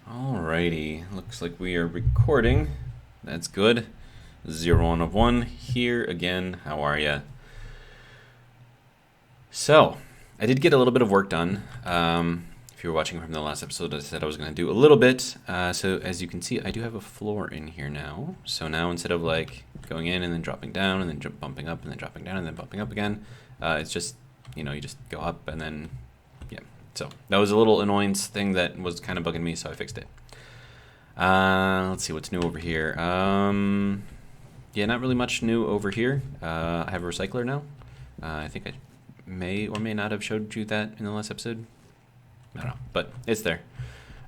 Alrighty, looks like we are recording. That's good. 0 of 1 here again. How are ya? So, I did get a little bit of work done. If you were watching from the last episode, I said I was going to do a little bit. So as you can see, I do have a floor in here now. So now instead of like going in and then dropping down and then bumping up and then dropping down and then bumping up again, it's just, you just go up and then, yeah. So that was a little annoyance thing that was kind of bugging me, so I fixed it. Let's see what's new over here. Yeah, not really much new over here. I have a recycler now. I think I may or may not have showed you that in the last episode. I don't know, but it's there.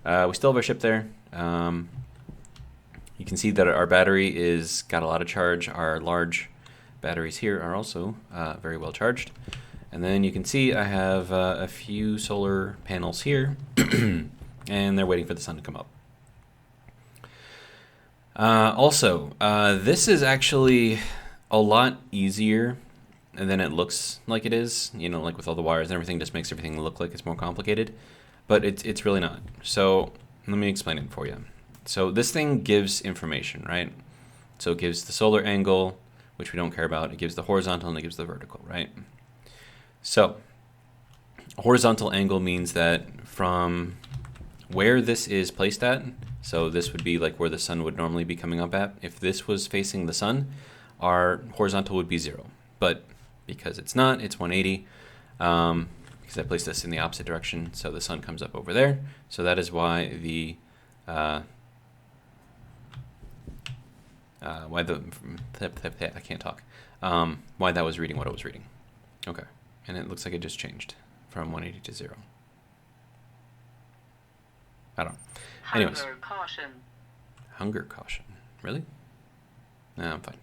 We still have our ship there. You can see that our battery is got a lot of charge. Our large batteries here are also very well charged. And then you can see I have a few solar panels here, and they're waiting for the sun to come up. Also, this is actually a lot easier than it looks like it is. Like with all the wires and everything, just makes everything look like it's more complicated. But it's really not. So let me explain it for you. So this thing gives information, right? So it gives the solar angle, which we don't care about. It gives the horizontal and it gives the vertical, right? So a horizontal angle means that from where this is placed at, so this would be like where the sun would normally be coming up at. If this was facing the sun, our horizontal would be 0. But because it's not, it's 180. Because I placed this in the opposite direction, so the sun comes up over there. So that is why the I can't talk. Why that was reading what it was reading. Okay, and it looks like it just changed from 180 to 0. I don't know. Anyways. Hunger caution. Hunger caution. Really? No, I'm fine.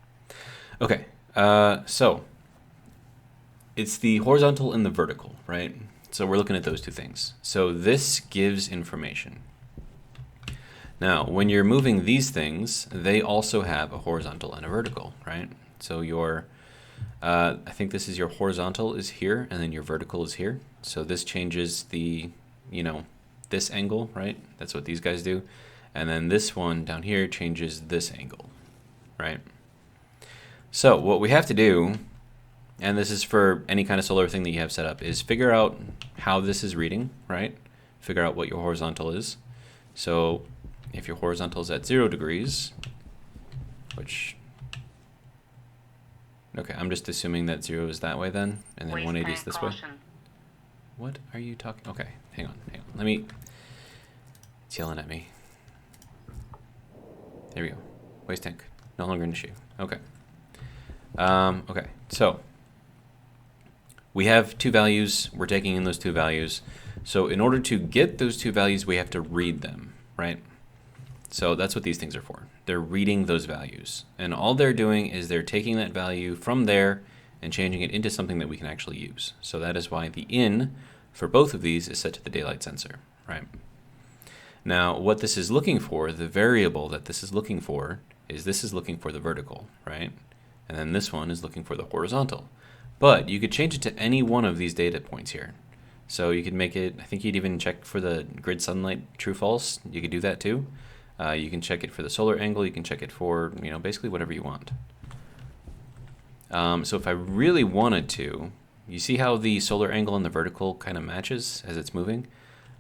Okay, so it's the horizontal and the vertical, right? So we're looking at those two things. So this gives information. Now, when you're moving these things, they also have a horizontal and a vertical, right? So your, I think this is your horizontal is here, and then your vertical is here. So this changes the, this angle, right? That's what these guys do. And then this one down here changes this angle, right? So what we have to do, and this is for any kind of solar thing that you have set up, is figure out how this is reading, right? Figure out what your horizontal is. So if your horizontal is at 0 degrees, which, okay, I'm just assuming that 0 is that way then, and then 180 is this way. What are you talking? Okay, hang on. Let me, it's yelling at me. There we go. Waste tank, no longer an issue. Okay. Okay, so we have two values. We're taking in those two values. So in order to get those two values, we have to read them, right? So that's what these things are for. They're reading those values. And all they're doing is they're taking that value from there and changing it into something that we can actually use. So that is why the in for both of these is set to the daylight sensor, right? Now, what this is looking for, the variable that this is looking for, is this is looking for the vertical, right? And then this one is looking for the horizontal. But you could change it to any one of these data points here. So you could make it, I think you'd even check for the grid sunlight true false. You could do that too. You can check it for the solar angle. You can check it for, basically whatever you want. So if I really wanted to, you see how the solar angle and the vertical kind of matches as it's moving?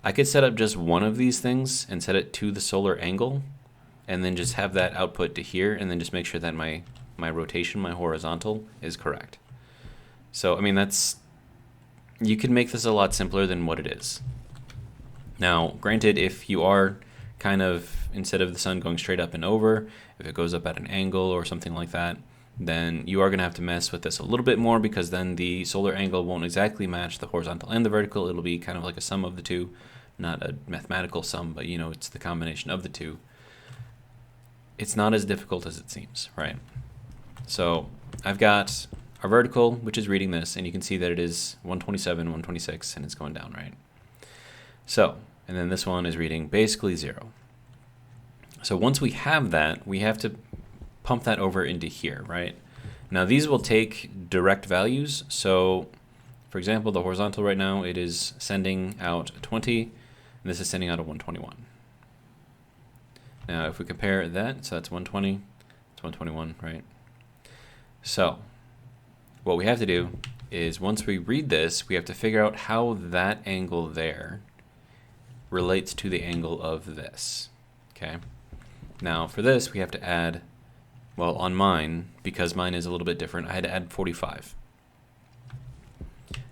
I could set up just one of these things and set it to the solar angle and then just have that output to here and then just make sure that my rotation, my horizontal, is correct. So, I mean, you can make this a lot simpler than what it is. Now, granted, if you are kind of, instead of the sun going straight up and over, if it goes up at an angle or something like that, then you are going to have to mess with this a little bit more because then the solar angle won't exactly match the horizontal and the vertical. It'll be kind of like a sum of the two, not a mathematical sum, but it's the combination of the two. It's not as difficult as it seems, right? So I've got our vertical, which is reading this, and you can see that it is 127, 126, and it's going down, right? So, and then this one is reading basically 0. So once we have that, we have to pump that over into here, right? Now these will take direct values. So for example, the horizontal right now, it is sending out 20, and this is sending out a 121. Now, if we compare that, so that's 120, it's 121, right? So what we have to do is once we read this, we have to figure out how that angle there relates to the angle of this, okay? Now for this, we have to add, well, on mine, because mine is a little bit different, I had to add 45.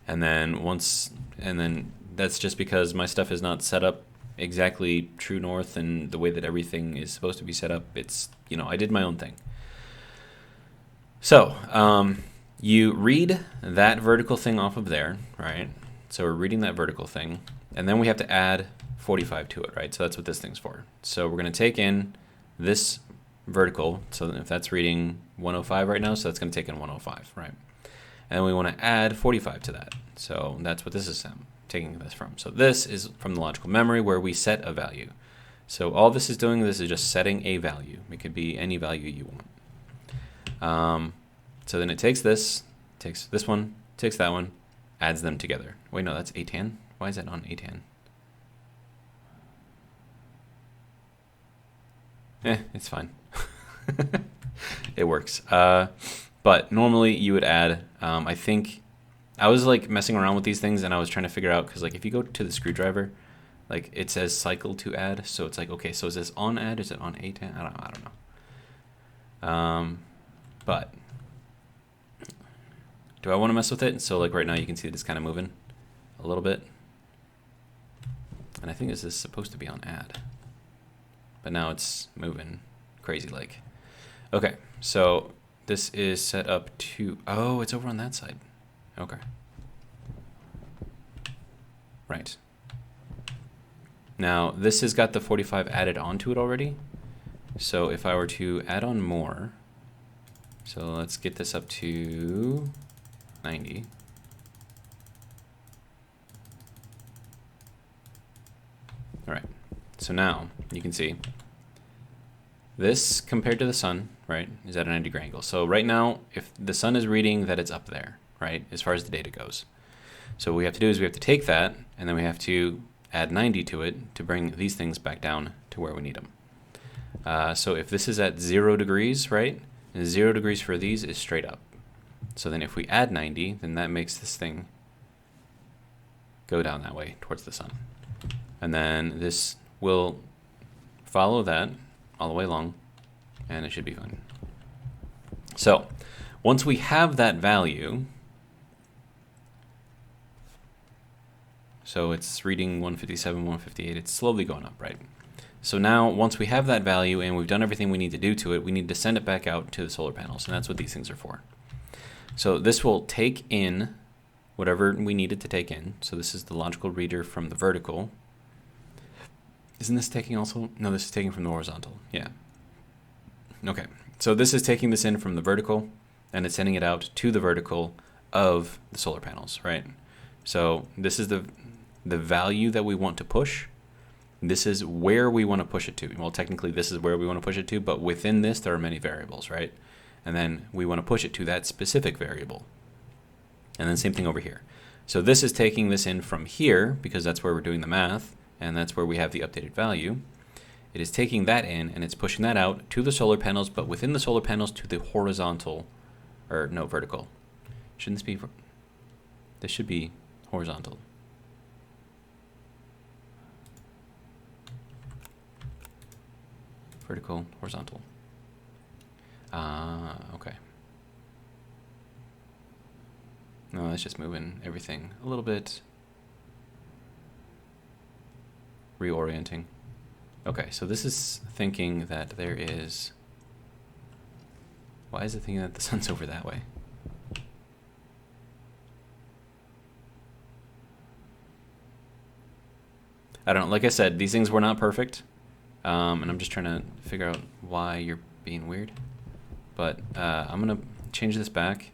And then that's just because my stuff is not set up exactly true north and the way that everything is supposed to be set up. It's, you know, I did my own thing. So, you read that vertical thing off of there, right? So we're reading that vertical thing, and then we have to add 45 to it, right? So that's what this thing's for. So we're going to take in this vertical, so if that's reading 105 right now, so that's going to take in 105, right? And we want to add 45 to that. So that's what this is taking this from. So this is from the logical memory where we set a value. So all this is doing, this is just setting a value. It could be any value you want. So then it takes this one, takes that one, adds them together. Wait, no, that's A10. Why is that on A10? It's fine. It works. But normally you would add, I think, I was like messing around with these things and I was trying to figure out, because like if you go to the screwdriver, like it says cycle to add. So it's like, okay, so is this on add? Is it on A10? I don't know. But do I want to mess with it? So like right now you can see that it's kind of moving a little bit. And I think this is supposed to be on add. But now it's moving crazy like. Okay, so this is set up to, oh, it's over on that side. Okay. Right. Now this has got the 45 added onto it already. So if I were to add on more, so let's get this up to 90. All right, so now you can see this compared to the sun, right, is at a 90-degree angle. So right now, if the sun is reading that it's up there, right, as far as the data goes. So what we have to do is we have to take that, and then we have to add 90 to it to bring these things back down to where we need them. So if this is at 0 degrees, right, and 0 degrees for these is straight up. So then if we add 90, then that makes this thing go down that way towards the sun. And then this will follow that all the way along, and it should be fine. So once we have that value, so it's reading 157, 158, it's slowly going up, right? So now once we have that value and we've done everything we need to do to it, we need to send it back out to the solar panels, and that's what these things are for. So this will take in whatever we needed to take in. So this is the logical reader from the vertical. Isn't this taking also? No, this is taking from the horizontal. Yeah. Okay. So this is taking this in from the vertical, and it's sending it out to the vertical of the solar panels, right? So this is the value that we want to push. This is where we want to push it to. Well, technically this is where we want to push it to, but within this there are many variables, right? And then we want to push it to that specific variable. And then same thing over here. So this is taking this in from here, because that's where we're doing the math, and that's where we have the updated value. It is taking that in and it's pushing that out to the solar panels, but within the solar panels to the horizontal, or no, vertical. Shouldn't this be, this should be horizontal. Vertical, horizontal. Okay. No, that's just moving everything a little bit. Reorienting. Okay, so this is thinking that there is... Why is it thinking that the sun's over that way? I don't know. Like I said, these things were not perfect. And I'm just trying to figure out why you're being weird. But I'm going to change this back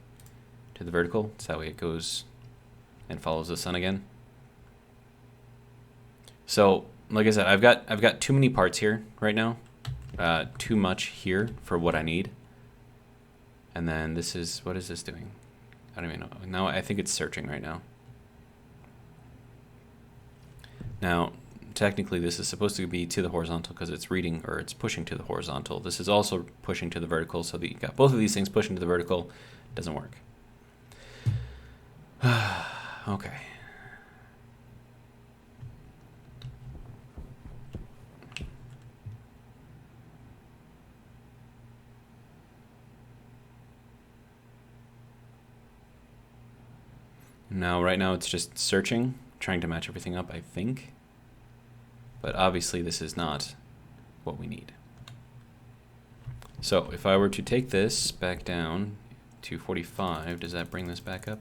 to the vertical, so that way it goes and follows the sun again. So, like I said, I've got too many parts here right now. Too much here for what I need. And then this is, what is this doing? I don't even know. Now I think it's searching right now. Now, technically this is supposed to be to the horizontal because it's reading, or it's pushing to the horizontal. This is also pushing to the vertical, so that you got both of these things pushing to the vertical. Doesn't work. Okay. Now, right now it's just searching, trying to match everything up, I think. But obviously this is not what we need. So if I were to take this back down to 45, does that bring this back up?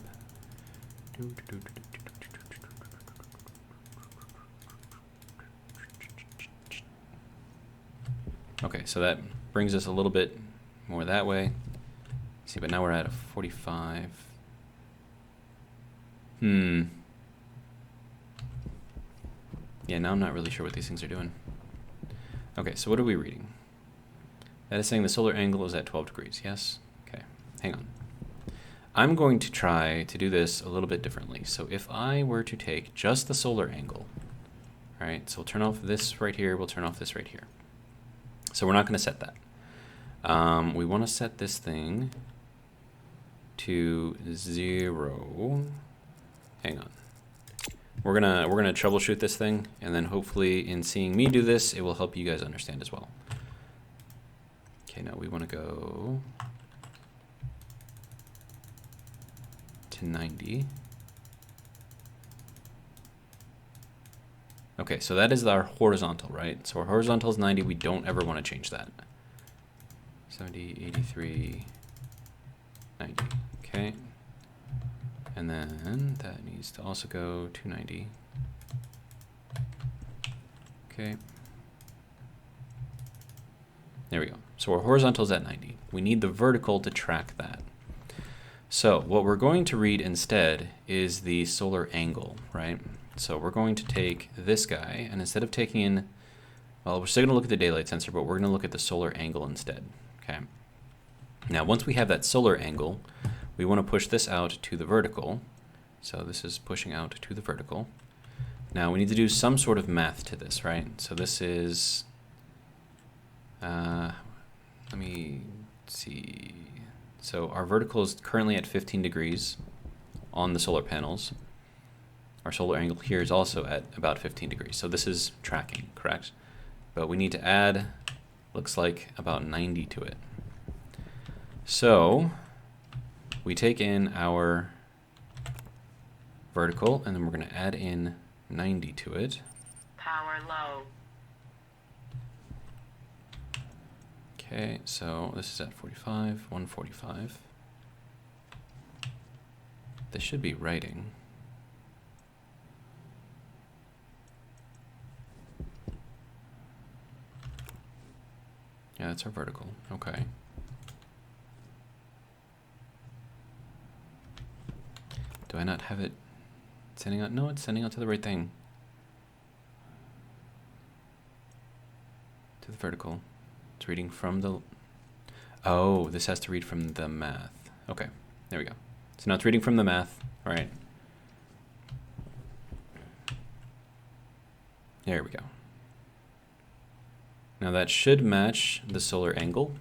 Okay, so that brings us a little bit more that way. See, but now we're at a 45. Yeah, now I'm not really sure what these things are doing. Okay, so what are we reading? That is saying the solar angle is at 12 degrees, yes? Okay, hang on. I'm going to try to do this a little bit differently. So if I were to take just the solar angle, all right, so we'll turn off this right here, we'll turn off this right here. So we're not going to set that. We want to set this thing to 0. Hang on. We're gonna troubleshoot this thing, and then hopefully in seeing me do this, it will help you guys understand as well. Okay, now we want to go to 90. Okay, so that is our horizontal, right? So our horizontal is 90. We don't ever want to change that. 70, 83, 90. Okay. And then that needs to also go to 90. Okay. There we go. So our horizontal is at 90. We need the vertical to track that. So what we're going to read instead is the solar angle, right? So we're going to take this guy, and instead of taking in, well, we're still going to look at the daylight sensor, but we're going to look at the solar angle instead. Okay. Now, once we have that solar angle, we want to push this out to the vertical. So this is pushing out to the vertical. Now we need to do some sort of math to this, right? So this is, let me see. So our vertical is currently at 15 degrees on the solar panels. Our solar angle here is also at about 15 degrees. So this is tracking, correct? But we need to add, looks like, about 90 to it. So we take in our vertical, and then we're going to add in 90 to it. Power low. Okay, so this is at 45, 145. This should be writing. Yeah, that's our vertical. Okay. Do I not have it sending out? No, it's sending out to the right thing. To the vertical. It's reading from the... Oh, this has to read from the math. Okay, there we go. So now it's reading from the math. All right. There we go. Now that should match the solar angle.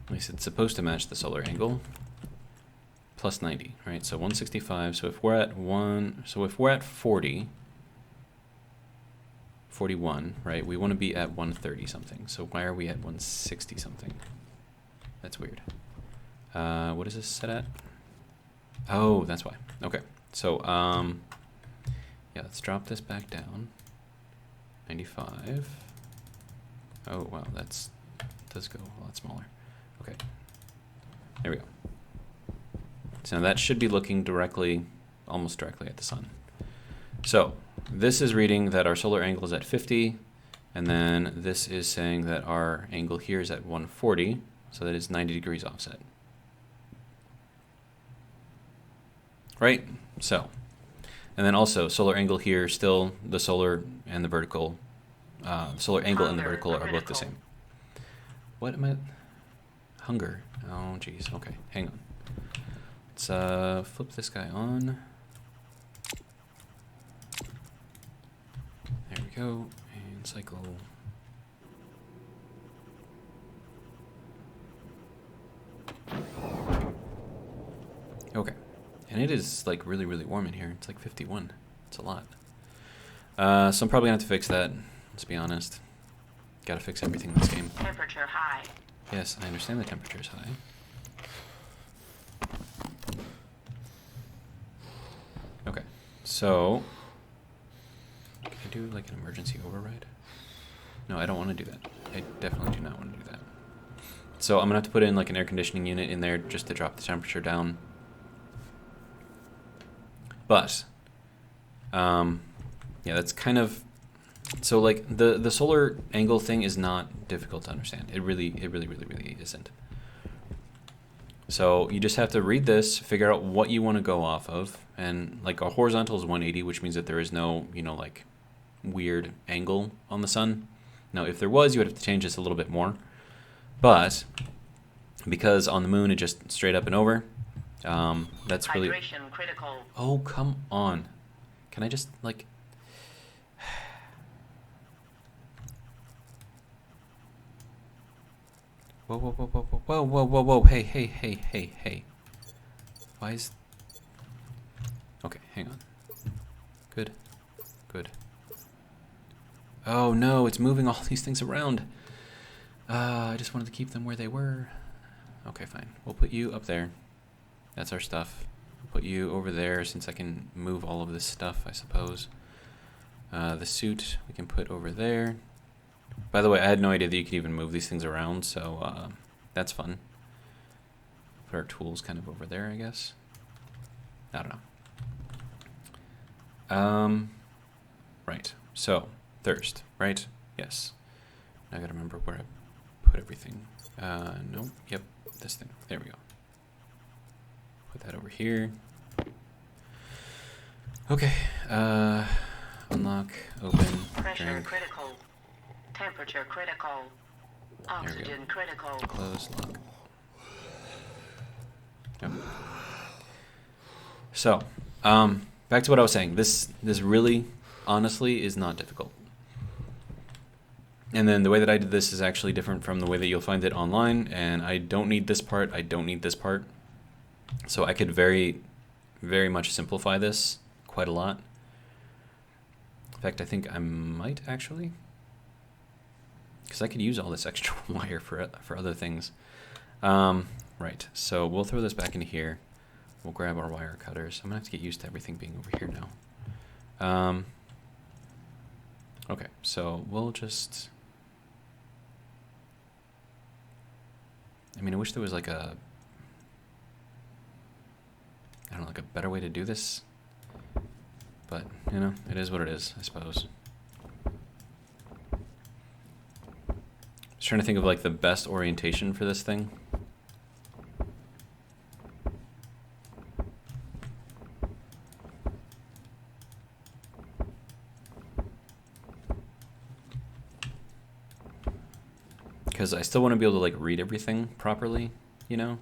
At least it's supposed to match the solar angle. Plus 90, right? So 165. So if we're at 40, 41, right? We want to be at 130 something. So why are we at 160 something? That's weird. What is this set at? Oh, that's why. Okay. So yeah, let's drop this back down. 95. Oh wow, does go a lot smaller. Okay, there we go. So now that should be looking directly, almost directly at the sun. So this is reading that our solar angle is at 50, and then this is saying that our angle here is at 140, so that is 90 degrees offset. Right? So, and then also solar angle here, still the solar and the vertical, solar angle and the vertical are both the same. What am I? Hunger. Oh, geez. Okay, hang on. Let's flip this guy on. we go, and cycle. Okay, and it is like really, really warm in here. It's like 51. It's a lot. So I'm probably gonna have to fix that. Let's be honest. Gotta fix everything in this game. Temperature high. Yes, I understand the temperature is high. Okay, so can I do like an emergency override? No, I don't want to do that. I definitely do not want to do that. So I'm gonna have to put in like an air conditioning unit in there just to drop the temperature down. But, yeah, that's kind of, so like the solar angle thing is not difficult to understand. It really isn't. So you just have to read this, figure out what you want to go off of, and like a horizontal is 180, which means that there is no, you know, like weird angle on the sun. Now, if there was, you would have to change this a little bit more. But because on the moon it just straight up and over, that's really. Hydration critical. Oh, come on! Can I just like? Whoa, whoa, whoa, whoa, whoa, whoa, whoa, whoa! Hey, hey, hey, hey, hey! Why is? Okay, hang on. Good, good. Oh no, it's moving all these things around. I just wanted to keep them where they were. Okay, fine. We'll put you up there. That's our stuff. We'll put you over there since I can move all of this stuff, I suppose. The suit we can put over there. By the way, I had no idea that you could even move these things around, so that's fun. Put our tools kind of over there, I guess. I don't know. Right. So, thirst, right? Yes. Now I gotta remember where I put everything. No, yep, this thing. There we go. Put that over here. Okay. Unlock, open, Pressure drink. critical. Temperature critical. Oxygen critical. Close, lock. Yep. So, back to what I was saying. This really, honestly, is not difficult. And then the way that I did this is actually different from the way that you'll find it online. And I don't need this part. I don't need this part. So I could very, very much simplify this quite a lot. In fact, I think I might actually, because I could use all this extra wire for other things. Right, so we'll throw this back into here. We'll grab our wire cutters. I'm gonna have to get used to everything being over here now. Okay, so we'll just, I mean, I wish there was like a, I don't know, like a better way to do this. But, you know, it is what it is, I suppose. Just trying to think of like the best orientation for this thing. Because I still want to be able to like read everything properly, you know?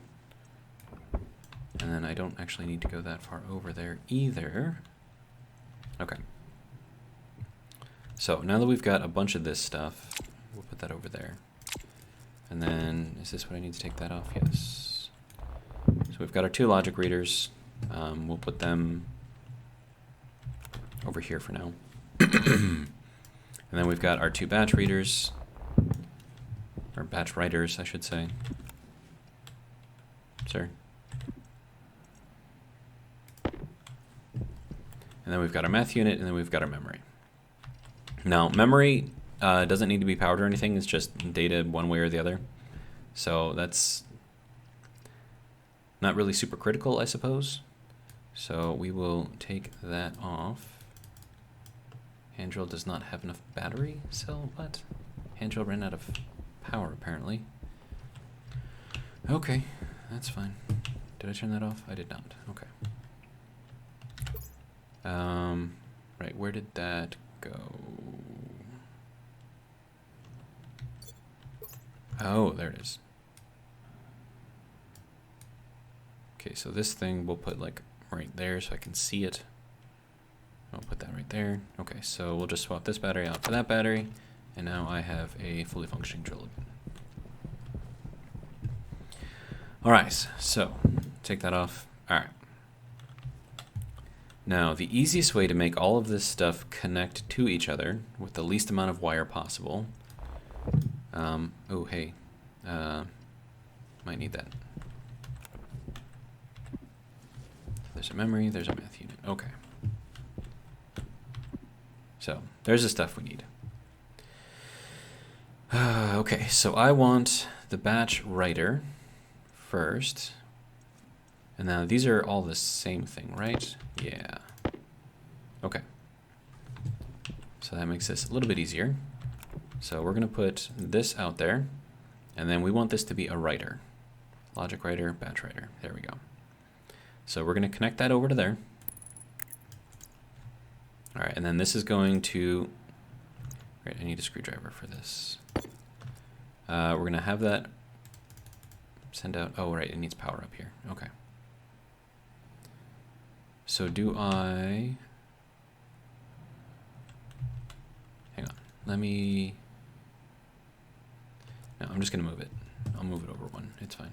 And then I don't actually need to go that far over there either. Okay. So now that we've got a bunch of this stuff, we'll put that over there. And then, is this what I need to take that off? Yes. So we've got our two logic readers. We'll put them over here for now. And then we've got our two batch readers, or batch writers, I should say. Sir. And then we've got our math unit, and then we've got our memory. Now, memory doesn't need to be powered or anything. It's just data one way or the other. So that's not really super critical, I suppose. So we will take that off. Hand drill does not have enough battery cell. What? Hand drill ran out of power, apparently. Okay, that's fine. Did I turn that off? I did not. Okay. Right, where did that go? Oh, there it is. Okay, so this thing we'll put like right there so I can see it. I'll put that right there. Okay, so we'll just swap this battery out for that battery, and now I have a fully functioning drill again. All right, so take that off. All right. Now, the easiest way to make all of this stuff connect to each other with the least amount of wire possible. Oh, hey. Might need that. There's a memory, there's a math unit. Okay. So, there's the stuff we need. Okay, so I want the batch writer first. And now these are all the same thing, right? Yeah. Okay. So that makes this a little bit easier. So we're going to put this out there, and then we want this to be a writer. Logic writer, batch writer. There we go. So we're going to connect that over to there. All right, and then this is going to... Right, I need a screwdriver for this. We're going to have that send out... Oh, right, it needs power up here. Okay. So do I... Hang on. Let me... No, I'm just going to move it. I'll move it over one. It's fine.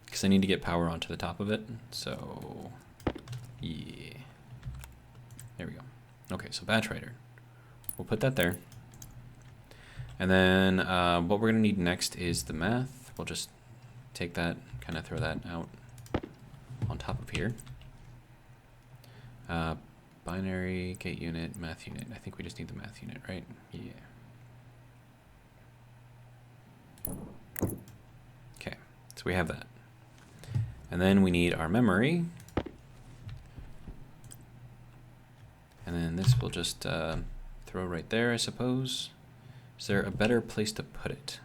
Because I need to get power onto the top of it. So, yeah. There we go. Okay, so batch writer. We'll put that there. And then what we're going to need next is the math. We'll just take that, kind of throw that out on top of here. Binary, gate unit, math unit. I think we just need the math unit, right? Yeah. Okay, so we have that. And then we need our memory. And then this we'll just throw right there, I suppose. Is there a better place to put it?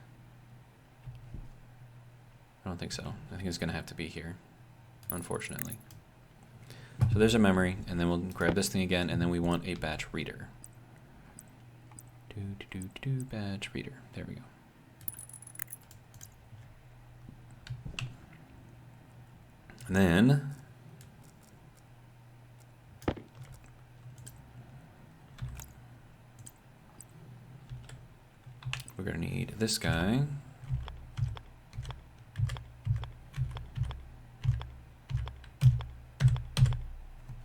I don't think so. I think it's going to have to be here, unfortunately. So there's a memory, and then we'll grab this thing again, and then we want a batch reader. Batch reader. There we go. And then we're going to need this guy.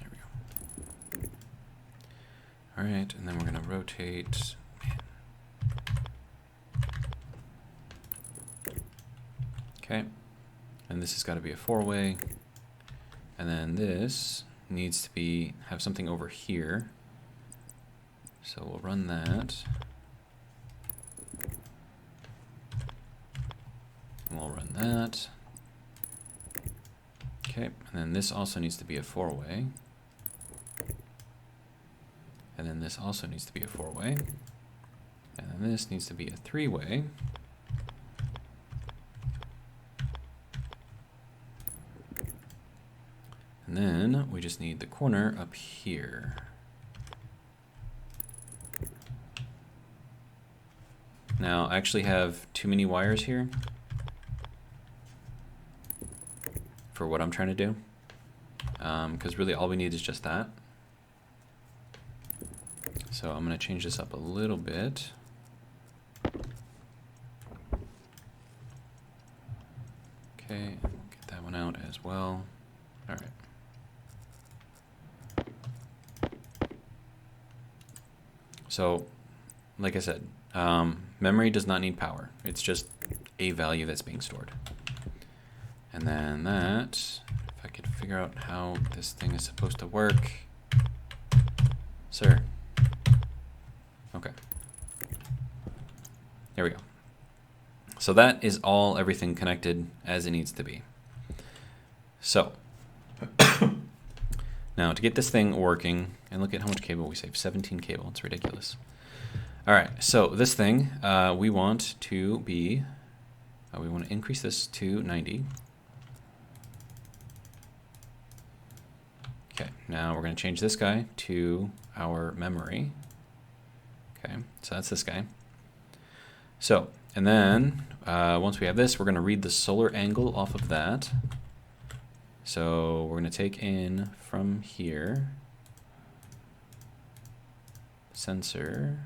There we go. All right, and then we're going to rotate. Okay. And this has got to be a 4-way. And then this needs to have something over here. So we'll run that. And we'll run that. Okay, and then this also needs to be a 4-way. And then this also needs to be a 4-way. And then this needs to be a 3-way. And then we just need the corner up here. Now, I actually have too many wires here for what I'm trying to do, because really all we need is just that. So I'm going to change this up a little bit. Okay, get that one out as well. All right. So, like I said, memory does not need power. It's just a value that's being stored. And then that, if I could figure out how this thing is supposed to work. Sir. Okay. There we go. So that is everything connected as it needs to be. So, now to get this thing working, and look at how much cable we saved, 17 cable, it's ridiculous. All right, so this thing, we want to be, we want to increase this to 90. Okay, now we're going to change this guy to our memory. Okay, so that's this guy. So, and then once we have this, we're going to read the solar angle off of that. So we're going to take in from here, sensor,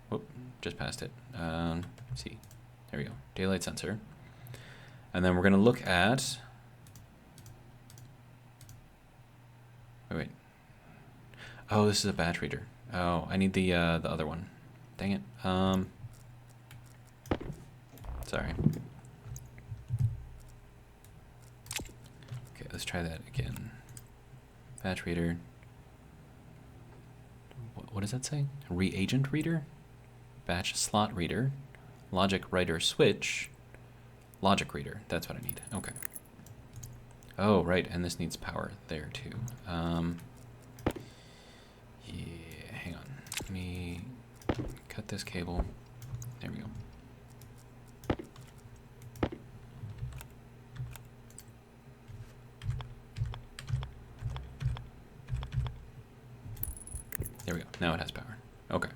whoop, just passed it. Let's see, there we go, daylight sensor. And then we're going to look at, wait. Oh, this is a batch reader. Oh, I need the other one. Dang it. Sorry. Okay, let's try that again. Batch reader. What does that say? Reagent reader? Batch slot reader. Logic writer switch. Logic reader. That's what I need. Okay. Oh, right, and this needs power there too. Yeah, hang on. Let me cut this cable. There we go. There we go. Now it has power. Okay.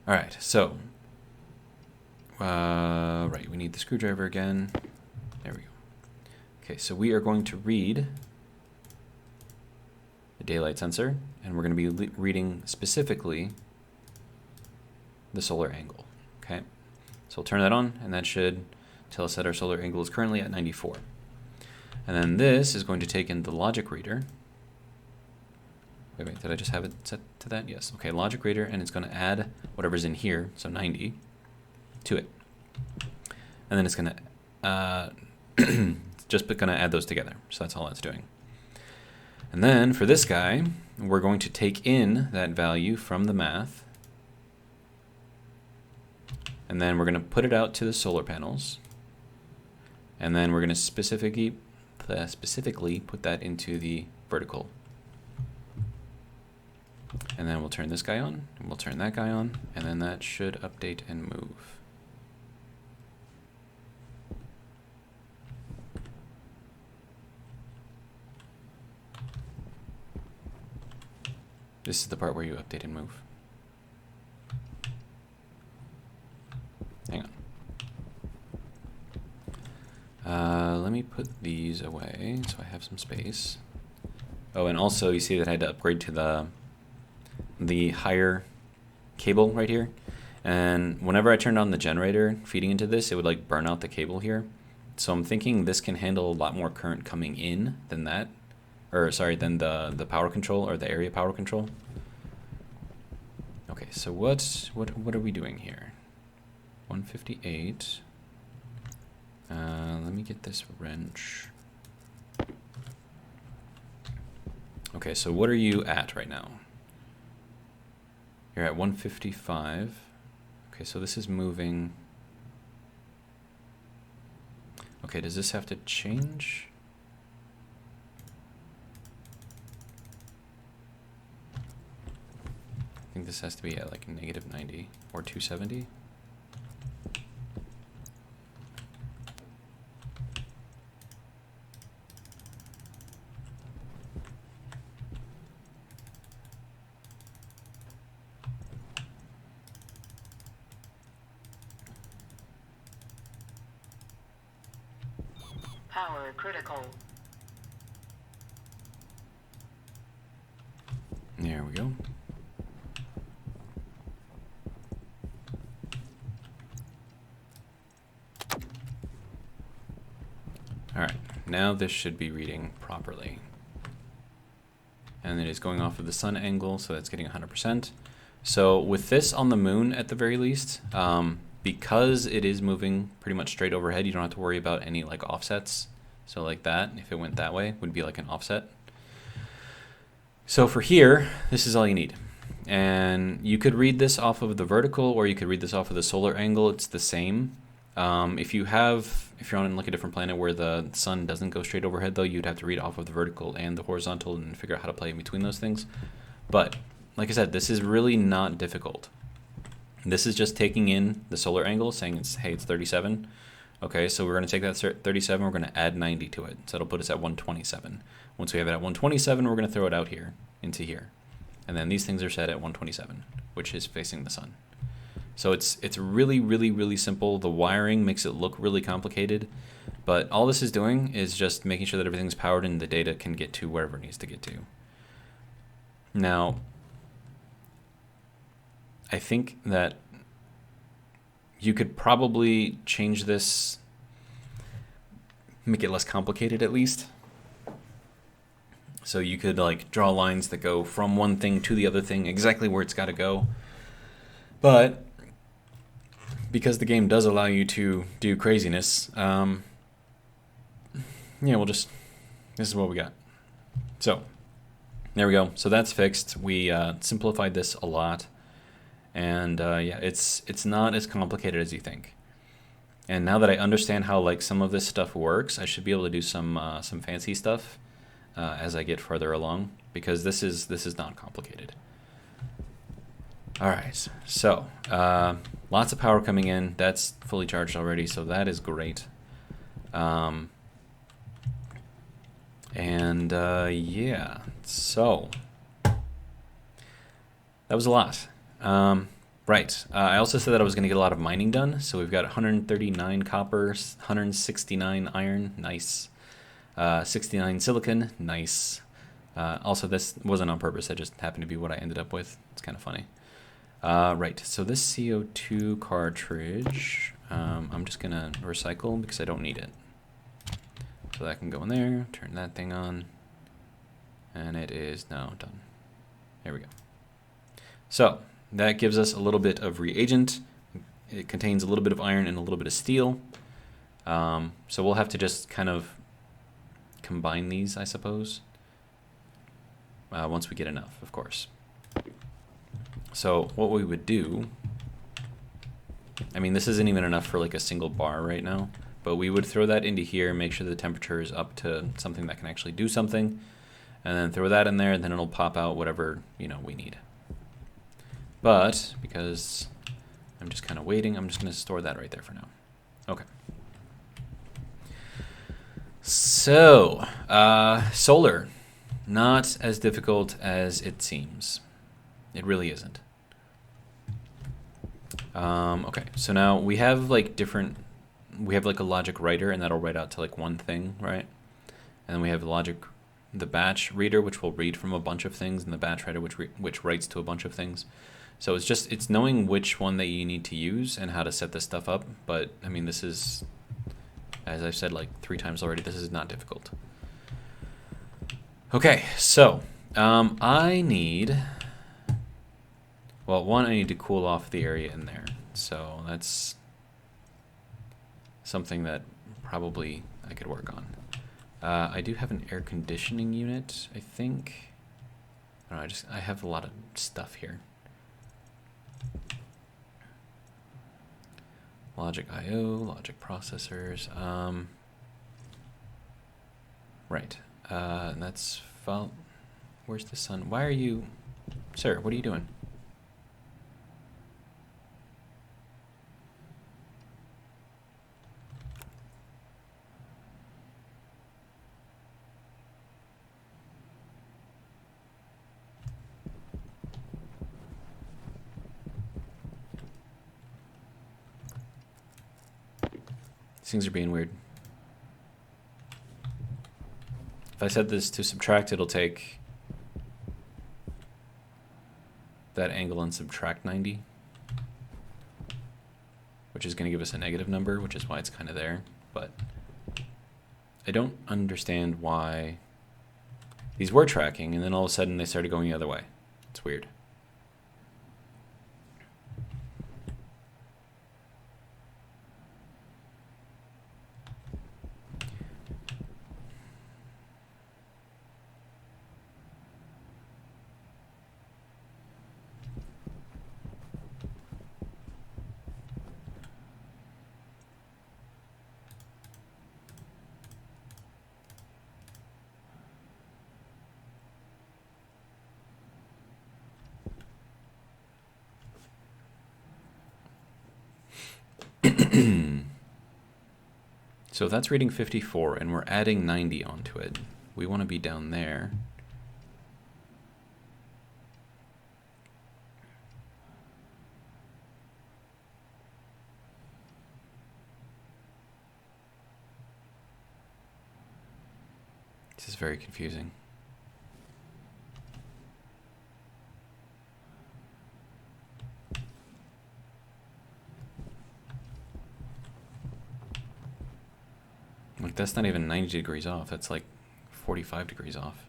All right, so, right, we need the screwdriver again. There we go. Okay, so we are going to read the daylight sensor, and we're going to be reading specifically the solar angle. Okay, so we'll turn that on, and that should tell us that our solar angle is currently at 94. And then this is going to take in the logic reader. Wait, did I just have it set to that? Yes. Okay, logic reader, and it's going to add whatever's in here, so 90, to it. And then it's going to just going to add those together. So that's all it's doing. And then for this guy, we're going to take in that value from the math. And then we're going to put it out to the solar panels. And then we're going to specifically put that into the vertical. And then we'll turn this guy on, and we'll turn that guy on, and then that should update and move. This is the part where you update and move. Hang on. Let me put these away so I have some space. Oh, and also you see that I had to upgrade to the higher cable right here. And whenever I turned on the generator feeding into this, it would like burn out the cable here. So I'm thinking this can handle a lot more current coming in than that. Or sorry, than the power control or the area power control. Okay, so what are we doing here? 158. Let me get this wrench. Okay, so what are you at right now? You're at 155. Okay, so this is moving. Okay, does this have to change? I think this has to be at like negative 90 or 270. Power critical. There we go. All right, now this should be reading properly. And it is going off of the sun angle, so that's getting 100%. So with this on the moon at the very least, because it is moving pretty much straight overhead, you don't have to worry about any like offsets. So like that, if it went that way, would be like an offset. So for here, this is all you need. And you could read this off of the vertical, or you could read this off of the solar angle. It's the same. If you're on like a different planet where the sun doesn't go straight overhead, though, you'd have to read off of the vertical and the horizontal and figure out how to play in between those things. But like I said, this is really not difficult. This is just taking in the solar angle, saying it's 37. Okay, so we're going to take that 37, we're going to add 90 to it. So it'll put us at 127. Once we have it at 127, we're going to throw it out here, into here. And then these things are set at 127, which is facing the sun. So it's really, really, really simple. The wiring makes it look really complicated, But all this is doing is just making sure that everything's powered and the data can get to wherever it needs to get to. Now, I think that you could probably change this, make it less complicated at least. So you could like draw lines that go from one thing to the other thing, exactly where it's got to go. But because the game does allow you to do craziness, this is what we got. So there we go. So that's fixed. We simplified this a lot. And it's not as complicated as you think. And now that I understand how like some of this stuff works, I should be able to do some fancy stuff as I get further along, because this is not complicated. All right, so lots of power coming in. That's fully charged already, so that is great. So that was a lot. Right. I also said that I was going to get a lot of mining done. So we've got 139 copper, 169 iron, nice. 69 silicon, nice. Also, this wasn't on purpose. That just happened to be what I ended up with. It's kind of funny. Right. So this CO2 cartridge, I'm just going to recycle because I don't need it. So that can go in there. Turn that thing on. And it is now done. There we go. So that gives us a little bit of reagent. It contains a little bit of iron and a little bit of steel. So we'll have to just kind of combine these, I suppose, once we get enough, of course. So what we would do, I mean, this isn't even enough for like a single bar right now, but we would throw that into here, make sure the temperature is up to something that can actually do something, and then throw that in there, and then it'll pop out whatever, we need. But because I'm just kind of waiting, I'm just going to store that right there for now. Okay. So, solar, not as difficult as it seems. It really isn't. Okay, so now we have like a logic writer, and that'll write out to like one thing, right? And then we have the batch reader, which will read from a bunch of things, and the batch writer, which writes to a bunch of things. So it's knowing which one that you need to use and how to set this stuff up. But I mean, this is, as I've said like 3 times already, this is not difficult. Okay, so I need to cool off the area in there. So that's something that probably I could work on. I do have an air conditioning unit, I think. I don't know, I have a lot of stuff here. Logic I/O, logic processors. Right. And that's where's the sun? Why are you, sir? What are you doing? These things are being weird. If I set this to subtract, it'll take that angle and subtract 90, which is going to give us a negative number, which is why it's kind of there. But I don't understand why these were tracking, and then all of a sudden they started going the other way. It's weird. So if that's reading 54 and we're adding 90 onto it, we want to be down there. This is very confusing. Like, that's not even 90 degrees off. That's like 45 degrees off.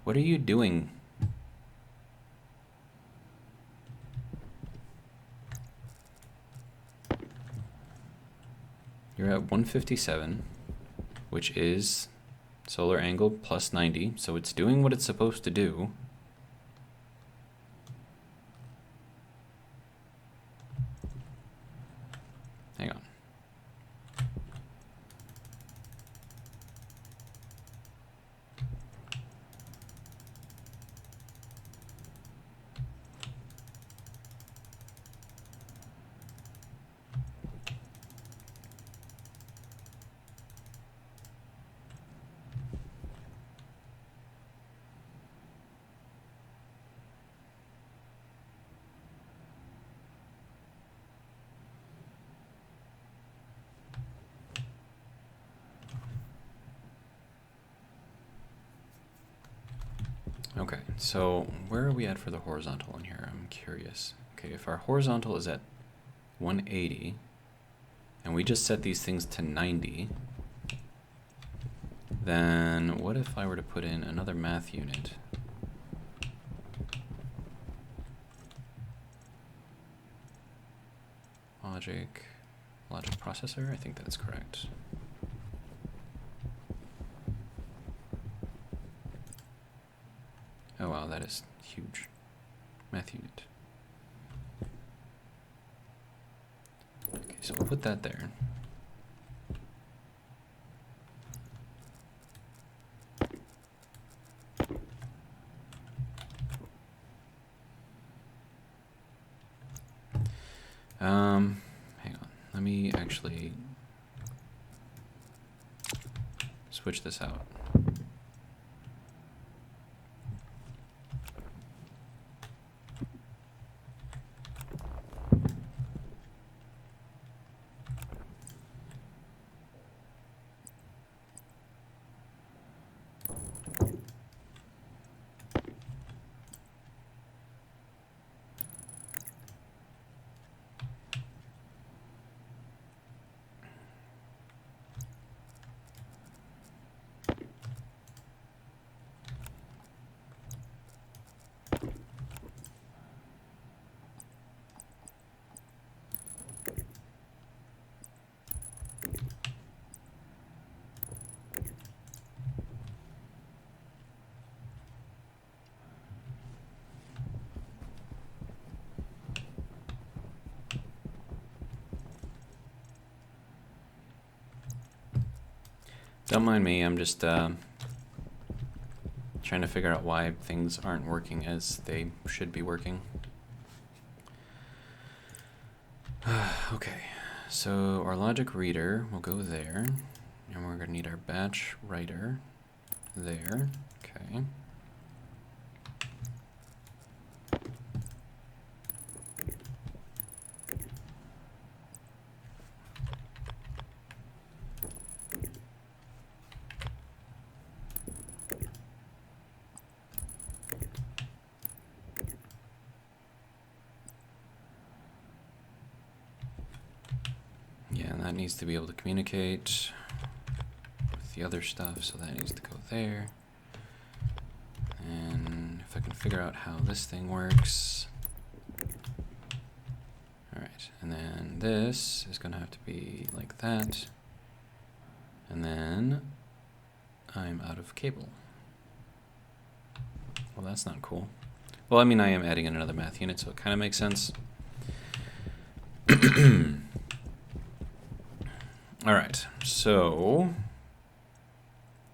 What are you doing? You're at 157, which is solar angle plus 90. So it's doing what it's supposed to do. Hang on. Okay, so where are we at for the horizontal in here? I'm curious. Okay, if our horizontal is at 180, and we just set these things to 90, then what if I were to put in another math unit? Logic processor, I think that's correct. Oh wow, that is huge. Math unit. Okay, so we'll put that there. Hang on. Let me actually switch this out. Don't mind me, I'm just trying to figure out why things aren't working as they should be working. Okay, so our logic reader will go there, and we're going to need our batch writer there. Okay. That needs to be able to communicate with the other stuff, so that needs to go there. And if I can figure out how this thing works. Alright, and then this is going to have to be like that. And then I'm out of cable. Well, that's not cool. Well, I mean, I am adding in another math unit, so it kind of makes sense. All right, so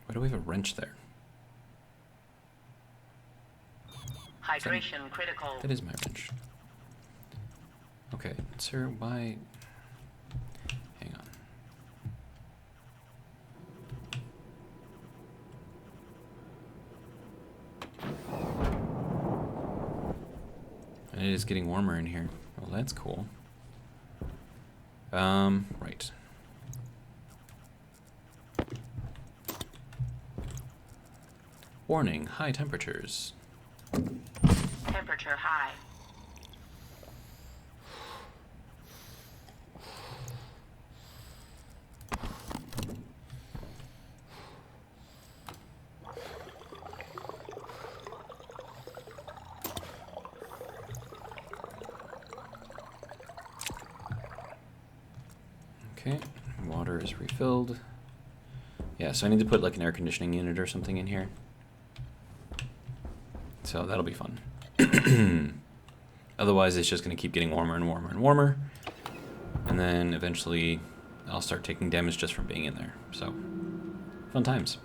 why do we have a wrench there? Hydration critical. That is my wrench. Okay, sir, why? Hang on. And it is getting warmer in here. Well, that's cool. Right. Warning, high temperatures. Temperature high. Okay, water is refilled. Yeah, so I need to put like an air conditioning unit or something in here. So that'll be fun. Otherwise, it's just going to keep getting warmer and warmer and warmer. And then eventually, I'll start taking damage just from being in there. So, fun times.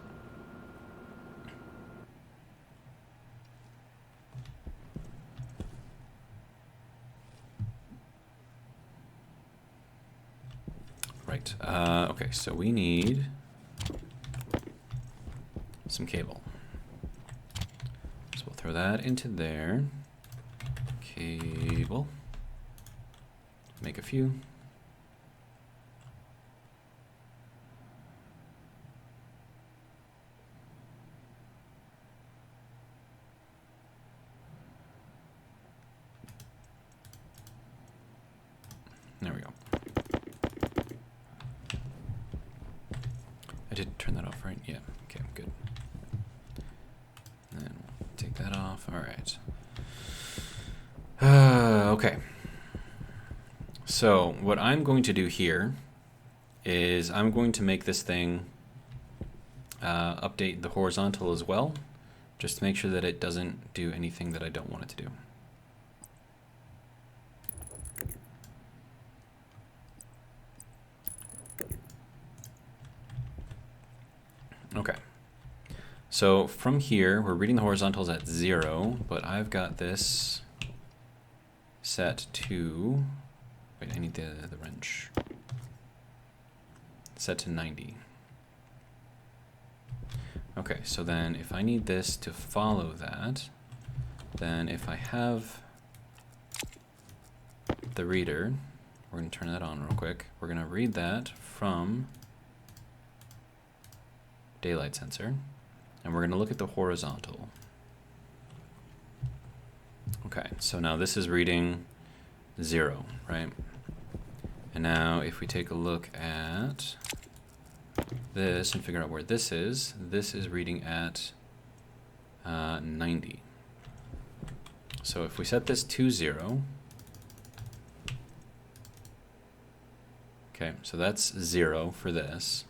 Right. Okay, so we need some cable. So we'll throw that into there. Cable. Make a few. There we go. I did turn that off, right? Yeah. Okay, good. And then we'll take that off. All right. Okay. So what I'm going to do here is I'm going to make this thing update the horizontal as well, just to make sure that it doesn't do anything that I don't want it to do. Okay. So from here, we're reading the horizontals at 0, but I've got this set to, wait, I need the wrench. Set to 90. Okay, so then if I need this to follow that, then if I have the reader, we're going to turn that on real quick. We're going to read that from daylight sensor, and we're going to look at the horizontal. Okay, so now this is reading 0, right? And now if we take a look at this and figure out where this is reading at 90. So if we set this to 0, okay, so that's 0 for this.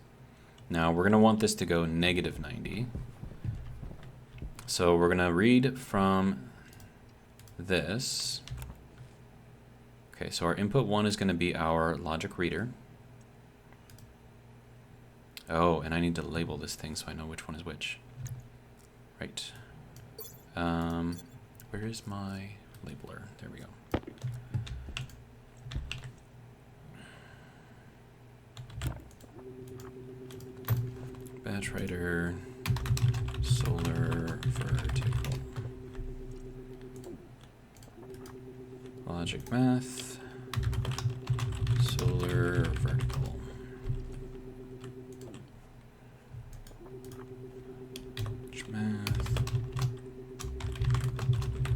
Now we're going to want this to go negative 90. So we're going to read from this. Okay, so our input 1 is going to be our logic reader. Oh, and I need to label this thing so I know which one is which. Right. Where is my labeler? There we go. Batch writer, solar vertical. Logic math, solar vertical. Math,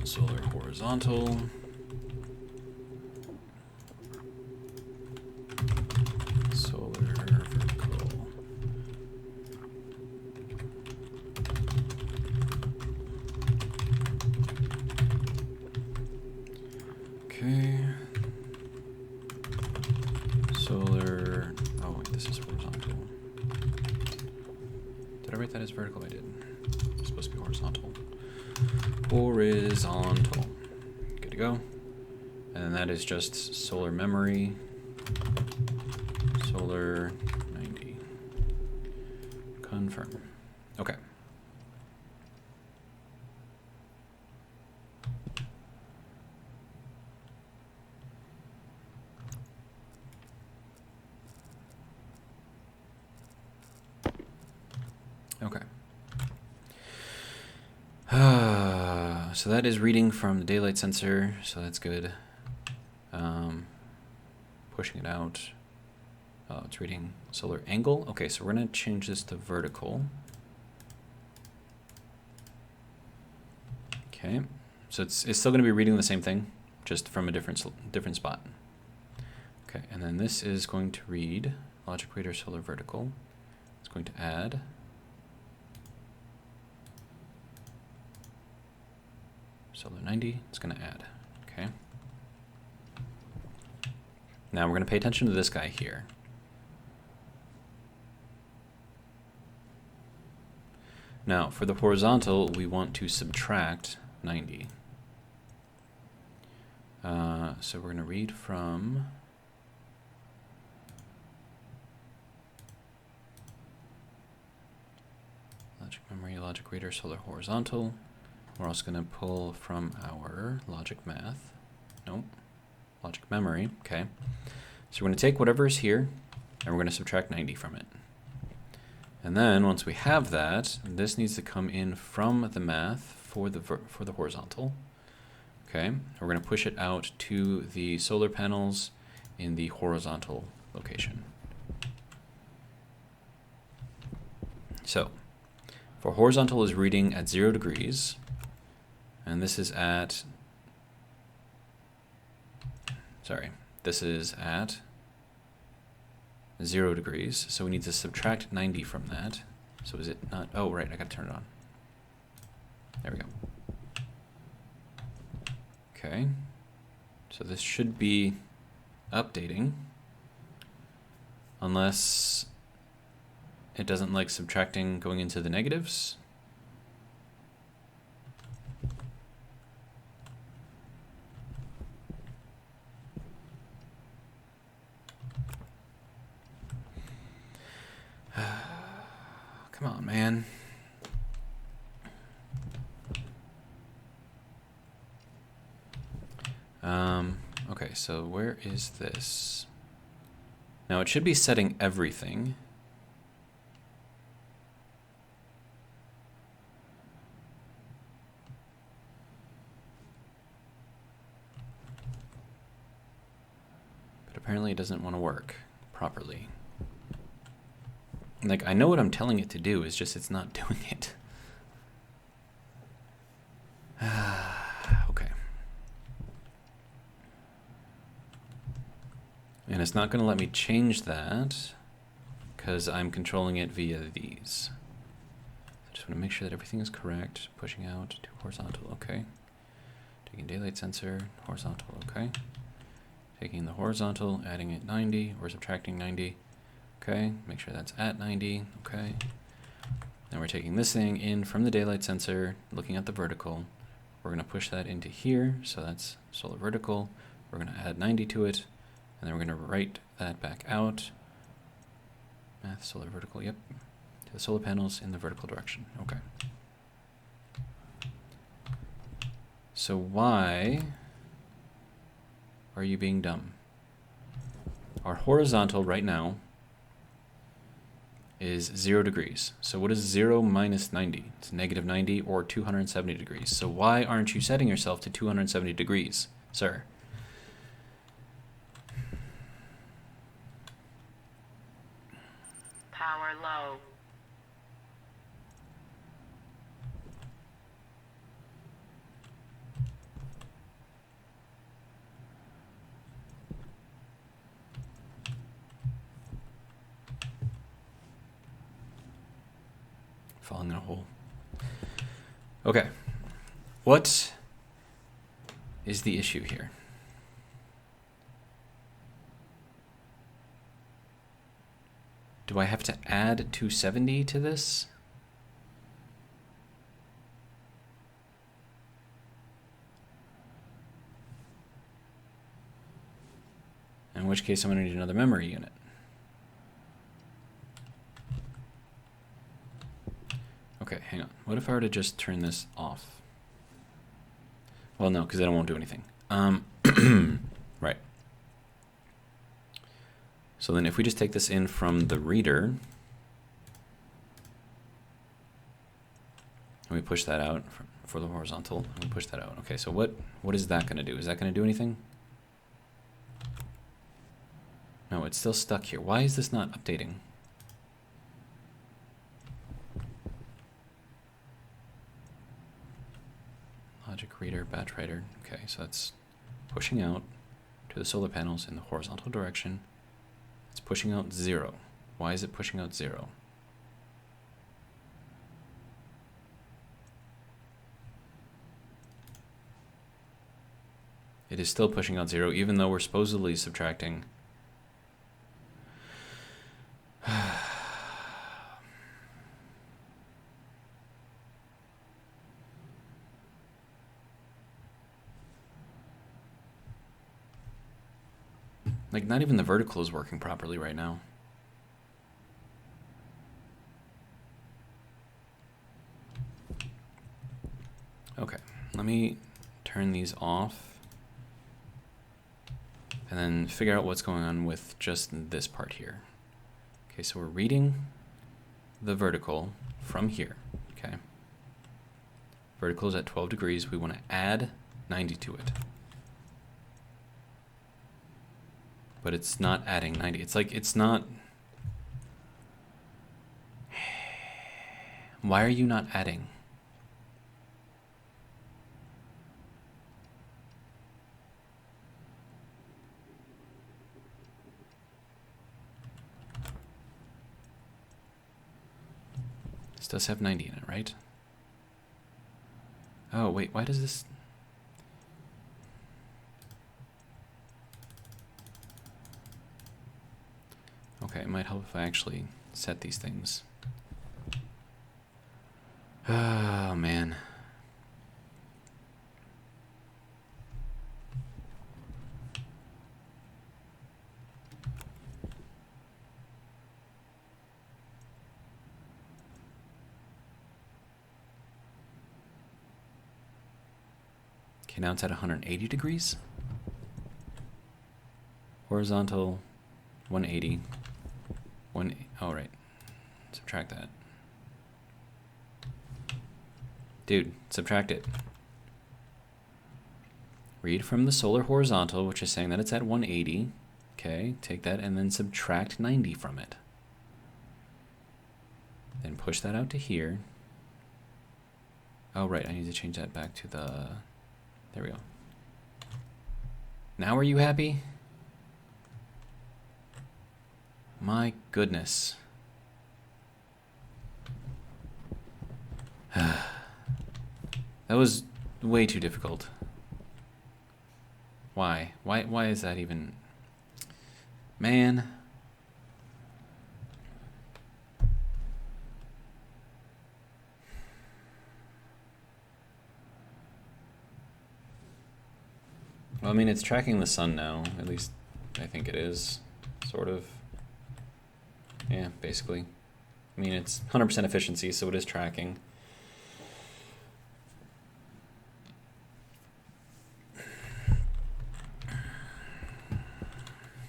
solar horizontal, solar vertical. Okay. Solar, oh wait, this is horizontal. Did I write that as vertical? I did. It's supposed to be horizontal. Horizontal. Good to go. And then that is just solar memory. Solar 90. Confirm. Okay. Okay. So that is reading from the daylight sensor, so that's good. Pushing it out. Oh, it's reading solar angle. Okay, so we're going to change this to vertical. Okay, so it's still going to be reading the same thing, just from a different spot. Okay, and then this is going to read logic reader solar vertical. It's going to add solar 90. It's going to add. Okay. Now we're going to pay attention to this guy here. Now, for the horizontal, we want to subtract 90. So we're going to read from logic memory, logic reader, solar horizontal. We're also going to pull from our logic math. Nope. Logic memory. Okay. So we're going to take whatever is here, and we're going to subtract 90 from it. And then once we have that, this needs to come in from the math for the horizontal. Okay, we're going to push it out to the solar panels in the horizontal location. So for horizontal is reading at 0 degrees, and this is at, this is at 0 degrees, so we need to subtract 90 from that. So is it not? Oh, right, I gotta turn it on. There we go. Okay, so this should be updating, unless it doesn't like subtracting going into the negatives. Come on, man. Okay, so where is this? Now it should be setting everything. But apparently it doesn't want to work properly. Like, I know what I'm telling it to do, it's just it's not doing it. Okay. And it's not going to let me change that because I'm controlling it via these. I just want to make sure that everything is correct. Pushing out to horizontal, okay. Taking daylight sensor, horizontal, okay. Taking the horizontal, adding it 90, or subtracting 90. Okay, make sure that's at 90, okay. Then we're taking this thing in from the daylight sensor, looking at the vertical. We're gonna push that into here, so that's solar vertical. We're gonna add 90 to it, and then we're gonna write that back out. Math, solar vertical, yep. To the solar panels in the vertical direction, okay. So why are you being dumb? Our horizontal right now is 0 degrees. So what is 0 minus 90? It's negative 90 or 270 degrees. So why aren't you setting yourself to 270 degrees, sir? Power low. Falling in a hole. Okay. What is the issue here? Do I have to add 270 to this? In which case I'm going to need another memory unit. Okay, hang on. What if I were to just turn this off? Well, no, because then it won't do anything. Right. So then if we just take this in from the reader, and we push that out for the horizontal, and we push that out. Okay, so what is that going to do? Is that going to do anything? No, it's still stuck here. Why is this not updating? Logic reader, batch writer. Okay, so that's pushing out to the solar panels in the horizontal direction. It's pushing out 0. Why is it pushing out 0? It is still pushing out 0, even though we're supposedly subtracting. Like, not even the vertical is working properly right now. Okay, let me turn these off and then figure out what's going on with just this part here. Okay, so we're reading the vertical from here, okay? Vertical is at 12 degrees. We want to add 90 to it. But it's not adding 90. It's like, it's not... Why are you not adding? This does have 90 in it, right? Oh, wait, why does this... Okay, it might help if I actually set these things. Oh, man. Okay, now it's at 180 degrees. Horizontal, 180. Oh, right. Subtract that. Dude, subtract it. Read from the solar horizontal, which is saying that it's at 180. Okay, take that and then subtract 90 from it. Then push that out to here. Oh, right, I need to change that back to the... There we go. Now are you happy? My goodness. That was way too difficult. Why? Why is that even... Man. Well, I mean, it's tracking the sun now. At least I think it is. Sort of. Yeah, basically. I mean, it's 100% efficiency, so it is tracking.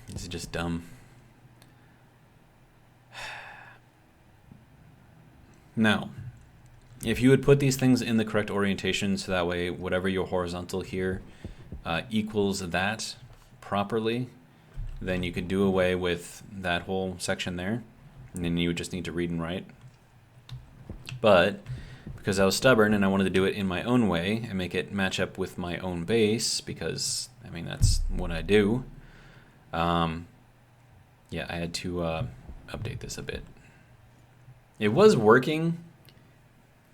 This is just dumb. Now, if you would put these things in the correct orientation, so that way whatever your horizontal here equals that properly, then you could do away with that whole section there, and then you would just need to read and write. But because I was stubborn and I wanted to do it in my own way and make it match up with my own base, because I mean that's what I do, yeah, I had to update this a bit. It was working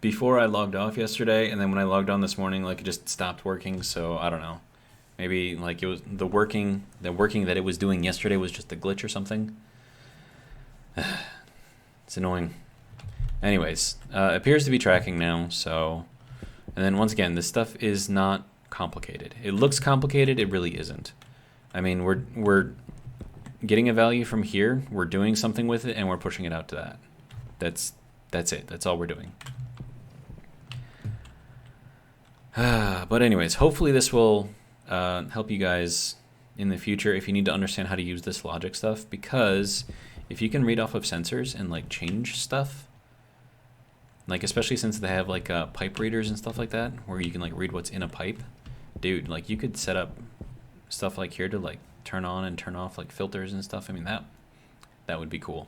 before I logged off yesterday, and then when I logged on this morning, like, it just stopped working, so I don't know. Maybe like it was the working that it was doing yesterday was just a glitch or something. It's annoying. Anyways, appears to be tracking now, so... And then once again, this stuff is not complicated. It looks complicated, it really isn't. I mean, we're getting a value from here, we're doing something with it, and we're pushing it out to that. That's it. That's all we're doing. But anyways, hopefully this will help you guys in the future if you need to understand how to use this logic stuff, because if you can read off of sensors and like change stuff, like especially since they have like pipe readers and stuff like that, where you can like read what's in a pipe, dude, like you could set up stuff like here to like turn on and turn off like filters and stuff. I mean, that would be cool.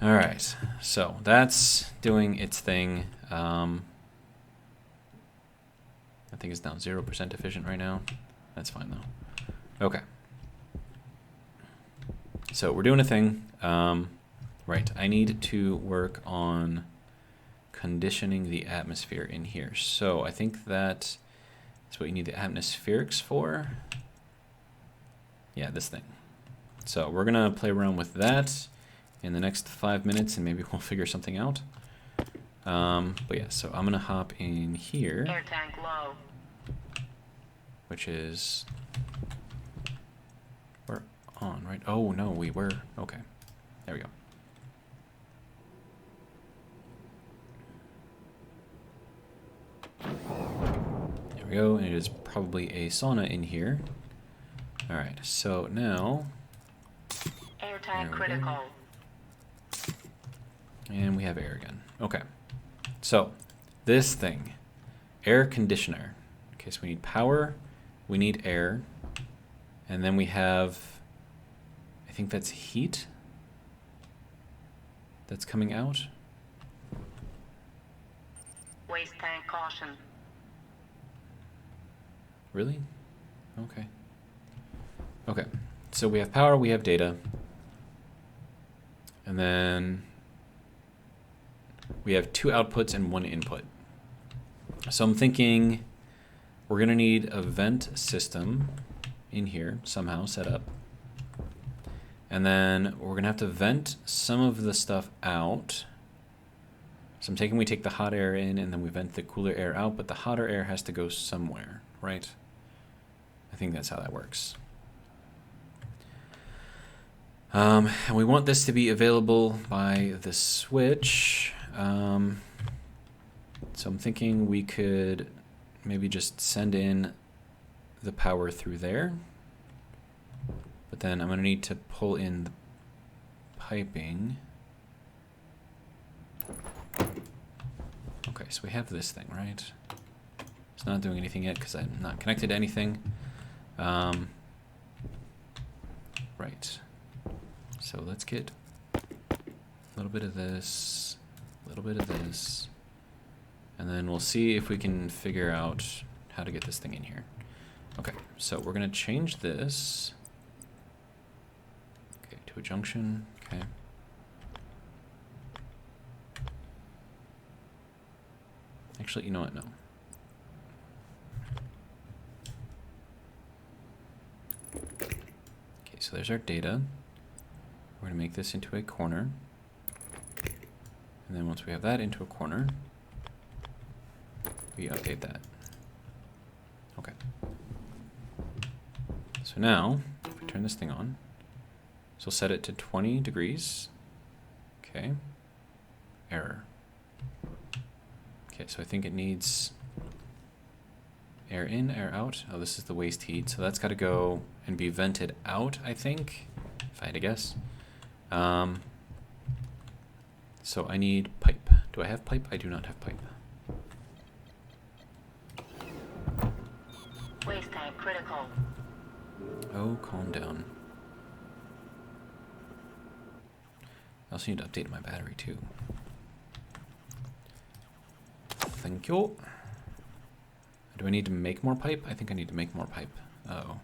All right, so that's doing its thing. thing is now 0% efficient right now. That's fine though. Okay. So we're doing a thing. Right, I need to work on conditioning the atmosphere in here. So I think that is what you need the atmospherics for. Yeah, this thing. So we're gonna play around with that in the next 5 minutes, and maybe we'll figure something out. But yeah, so I'm gonna hop in here. Air tank low. Which is, we're on, right? Oh no, we were, okay. There we go. There we go, and it is probably a sauna in here. All right, so now. Air tank critical. And we have air again. Okay, so this thing, air conditioner. Okay, so we need power, we need air, and then we have, I think that's heat that's coming out. Waste tank caution. Really? Okay. Okay, so we have power, we have data, and then we have 2 outputs and 1 input. So I'm thinking we're gonna need a vent system in here somehow set up. And then we're gonna have to vent some of the stuff out. So we take the hot air in and then we vent the cooler air out, but the hotter air has to go somewhere, right? I think that's how that works. And we want this to be available by the switch. So I'm thinking we could maybe just send in the power through there. But then I'm going to need to pull in the piping. Okay, so we have this thing, right? It's not doing anything yet because I'm not connected to anything. Right. So let's get a little bit of this, a little bit of this, and then we'll see if we can figure out how to get this thing in here. Okay, so we're gonna change this, okay, to a junction, okay. Actually, you know what, no. Okay, so there's our data. We're going to make this into a corner. And then once we have that into a corner, we update that. Okay. So now, if we turn this thing on, so we'll set it to 20 degrees. Okay. Error. Okay, so I think it needs air in, air out. Oh, this is the waste heat. So that's got to go and be vented out, I think, if I had to guess. So I need pipe. Do I have pipe? I do not have pipe. Waste tank critical. Oh, calm down. I also need to update my battery too. Thank you. Do I need to make more pipe? I think I need to make more pipe. Uh-oh.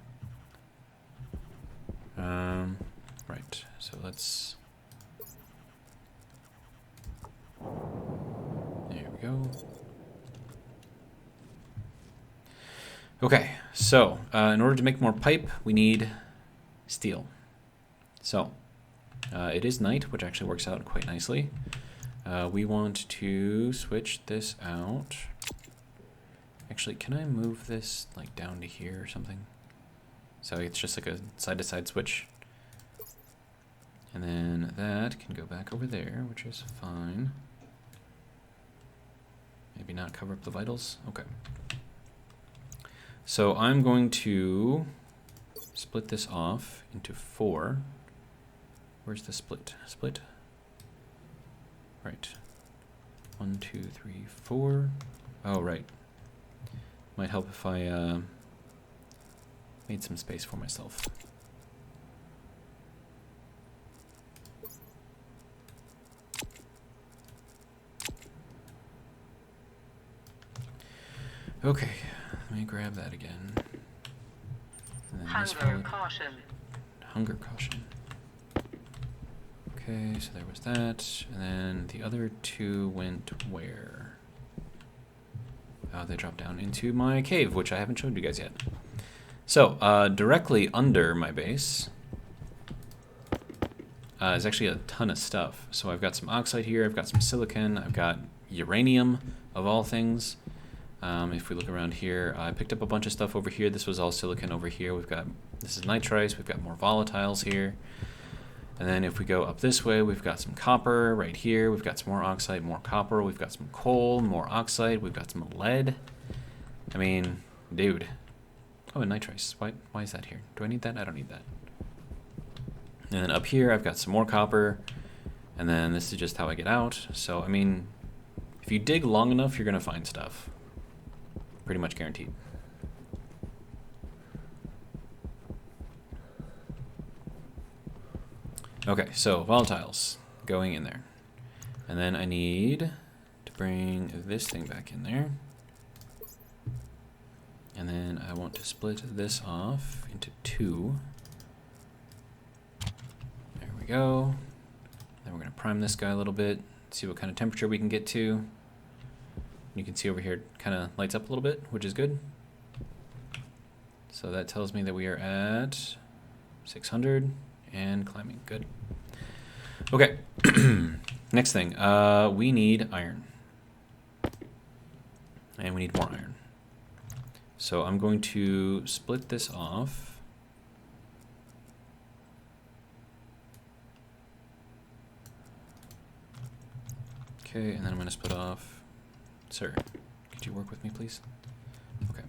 Right, so let's... There we go. Okay, so in order to make more pipe, we need steel. So it is night, which actually works out quite nicely. We want to switch this out. Actually, can I move this like down to here or something? So it's just like a side-to-side switch. And then that can go back over there, which is fine. Maybe not cover up the vitals. Okay. So I'm going to split this off into 4. Where's the split? Split. Right. 1, 2, 3, 4. Oh, right. Might help if I made some space for myself. Okay, let me grab that again. And then this Hunger followed. caution. Hunger caution. Okay, so there was that. And then the other two went where? Oh, they dropped down into my cave, which I haven't showed you guys yet. So, directly under my base is actually a ton of stuff. So I've got some oxide here, I've got some silicon, I've got uranium, of all things. If we look around here, I picked up a bunch of stuff over here. This was all silicon over here. This is nitrice, we've got more volatiles here. And then if we go up this way, we've got some copper right here. We've got some more oxide, more copper. We've got some coal, more oxide. We've got some lead. I mean, dude. Oh, and nitrice. Why is that here? Do I need that? I don't need that. And then up here, I've got some more copper. And then this is just how I get out. So, I mean, if you dig long enough, you're going to find stuff. Pretty much guaranteed. Okay, so volatiles going in there. And then I need to bring this thing back in there. And then I want to split this off into two. There we go. Then we're going to prime this guy a little bit, see what kind of temperature we can get to. You can see over here it kind of lights up a little bit, which is good. So that tells me that we are at 600 and climbing. Good. Okay. Next thing. We need iron. And we need more iron. So I'm going to split this off. Okay, and then I'm going to split off. Sir, could you work with me, please? Okay.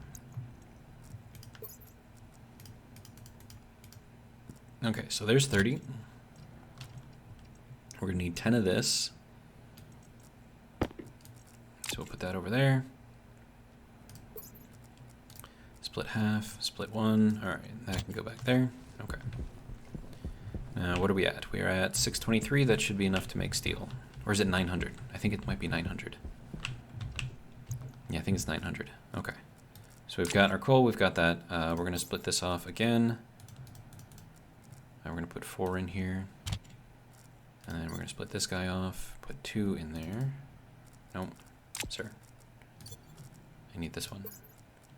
Okay, so there's 30. We're going to need 10 of this. So we'll put that over there. Split half, split one. All right, that can go back there. Okay. Now, what are we at? We are at 623. That should be enough to make steel. Or is it 900? I think it might be 900. Yeah, I think it's 900. Okay. So we've got our coal. We've got that. We're going to split this off again. Now we're going to put 4 in here. And then we're going to split this guy off. Put 2 in there. Nope. Sir. I need this one.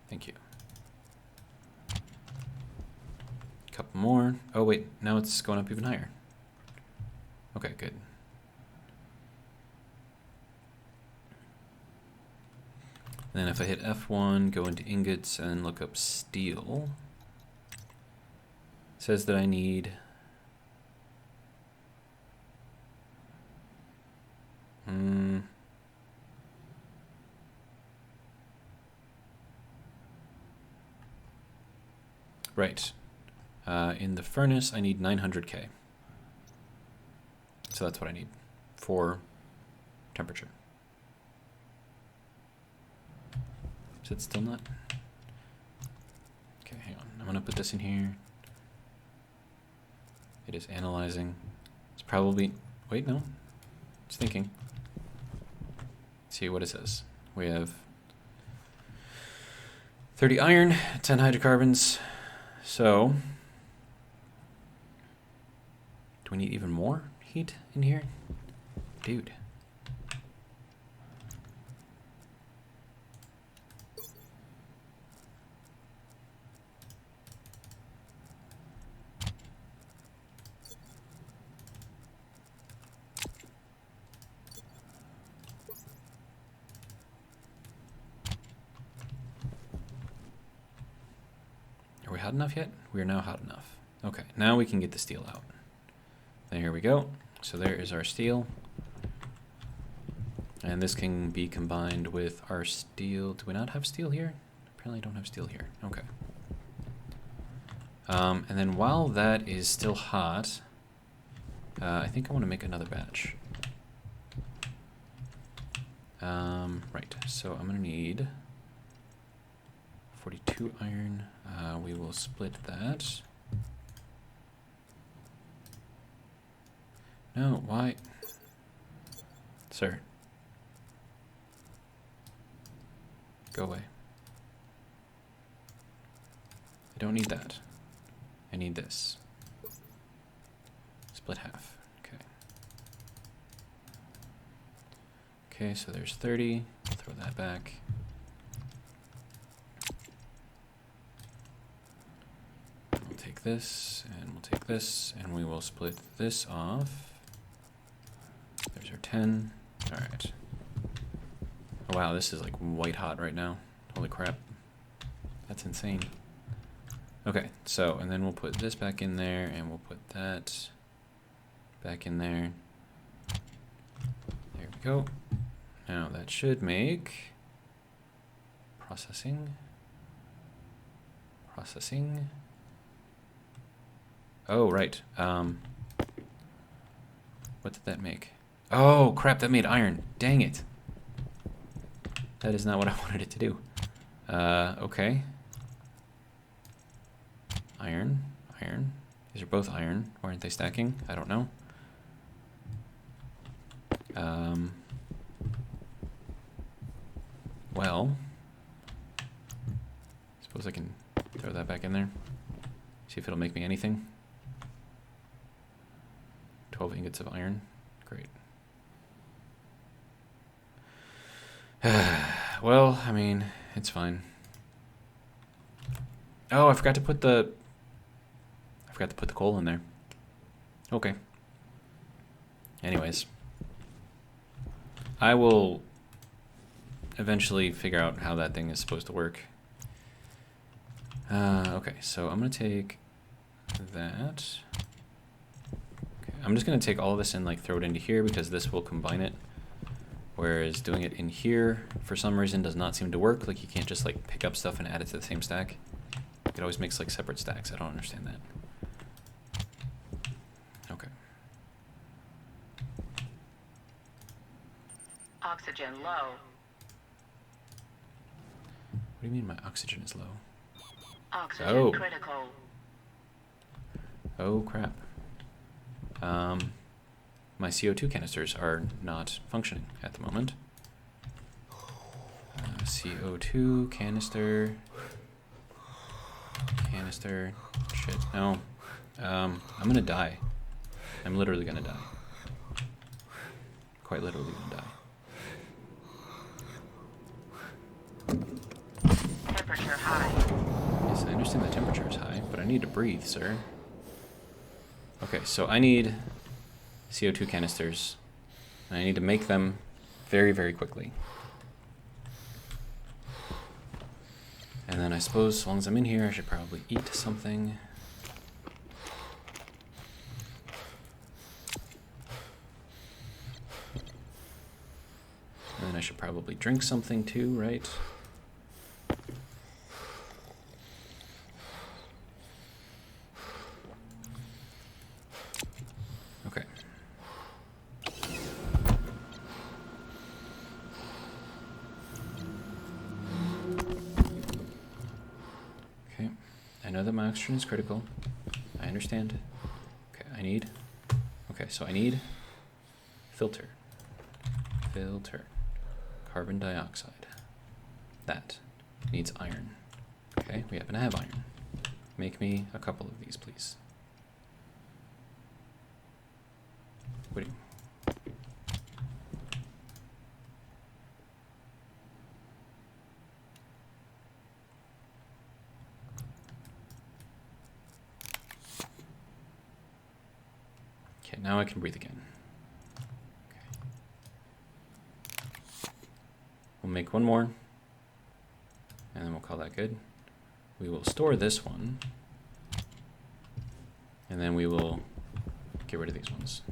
Thank you. Couple more. Oh, wait. Now it's going up even higher. Okay, good. Then if I hit F1, go into ingots, and look up steel, it says that I need right. In the furnace, I need 900K. So that's what I need for temperature. Is it still not? Okay, hang on. I'm gonna put this in here. It is analyzing. It's probably, wait, no. It's thinking. Let's see what it says. We have 30 iron, 10 hydrocarbons. So, do we need even more heat in here? Dude. Are we hot enough yet? We are now hot enough. Okay, now we can get the steel out. Then here we go. So there is our steel. And this can be combined with our steel. Do we not have steel here? Apparently I don't have steel here. Okay. And then while that is still hot, I think I want to make another batch. Right, so I'm going to need 42 iron. We will split that. No, why? Sir. Go away. don't need that. I need this. Split half. Okay. Okay, so there's 30. Throw that back. We'll take this, and we'll take this, and we will split this off. There's our 10. Alright. Oh wow, this is like white hot right now. Holy crap. That's insane. Okay, so, and then we'll put this back in there, and we'll put that back in there. There we go. Now that should make processing. Oh, right. What did that make? Oh, crap, that made iron. Dang it. That is not what I wanted it to do. Okay. Iron. These are both iron. Why aren't they stacking? I don't know. Well, suppose I can throw that back in there. See if it'll make me anything. 12 ingots of iron. Great. Well, I mean, it's fine. Oh, I forgot to put the coal in there. Okay. Anyways, I will eventually figure out how that thing is supposed to work. Okay, so I'm gonna take that. Okay, I'm just gonna take all of this and like throw it into here because this will combine it. Whereas doing it in here, for some reason, does not seem to work. Like you can't just like pick up stuff and add it to the same stack. It always makes like separate stacks. I don't understand that. Okay. Oxygen low. What do you mean my oxygen is low? Oxygen critical. Oh crap. My CO2 canisters are not functioning at the moment. CO2 canister. Shit, no. I'm gonna die. I'm literally gonna die. Quite literally gonna die. Temperature high. Yes, I understand the temperature is high, but I need to breathe, sir. Okay, so I need CO2 canisters. And I need to make them very, very quickly. And then I suppose, as long as I'm in here, I should probably eat something. And then I should probably drink something too, right? Okay. Okay. I know that my oxygen is critical. I understand. Okay, okay, so I need filter. Carbon dioxide. That needs iron. Okay, we happen to have iron. Make me a couple of these, please. What do you... Okay, now I can breathe again. Okay. We'll make one more, and then we'll call that good. We will store this one, and then we will get rid of these ones.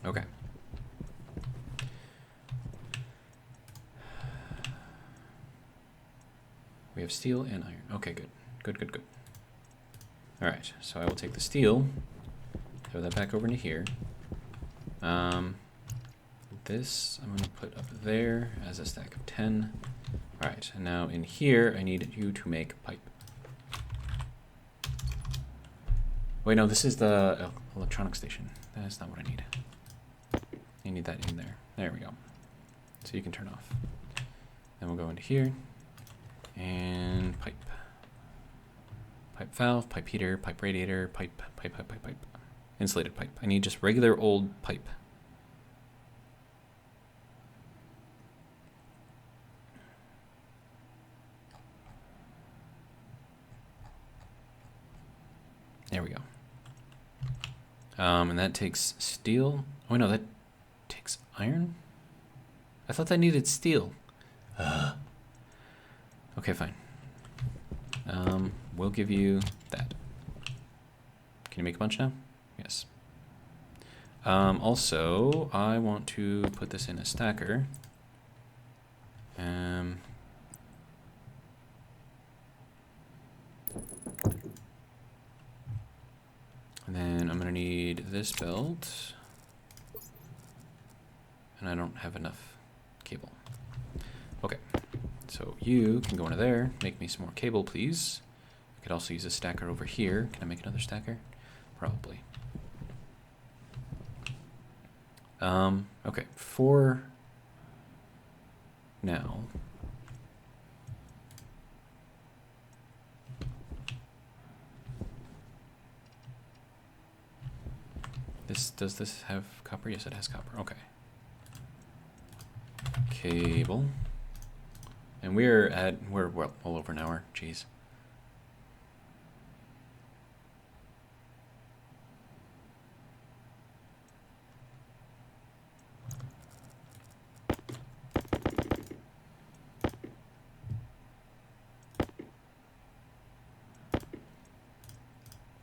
Okay. We have steel and iron. Okay, good. Good. Alright, so I will take the steel, throw that back over into here. This I'm going to put up there as a stack of 10. Alright, and now in here I need you to make pipe. Wait, no, this is the electronic station. That's not what I need. I need that in there. There we go. So you can turn off. Then we'll go into here. And pipe. Pipe valve, pipe heater, pipe radiator, pipe. Insulated pipe. I need just regular old pipe. There we go. And that takes steel. Oh no, that takes iron? I thought that needed steel. Okay, fine. We'll give you that. Can you make a bunch now? Yes. Also, I want to put this in a stacker. And then I'm gonna need this belt. And I don't have enough cable. Okay, so you can go into there, make me some more cable, please. I could also use a stacker over here. Can I make another stacker? Probably. Okay, for now. Does this have copper? Yes, it has copper. Okay. Cable. And we're well over an hour. Jeez.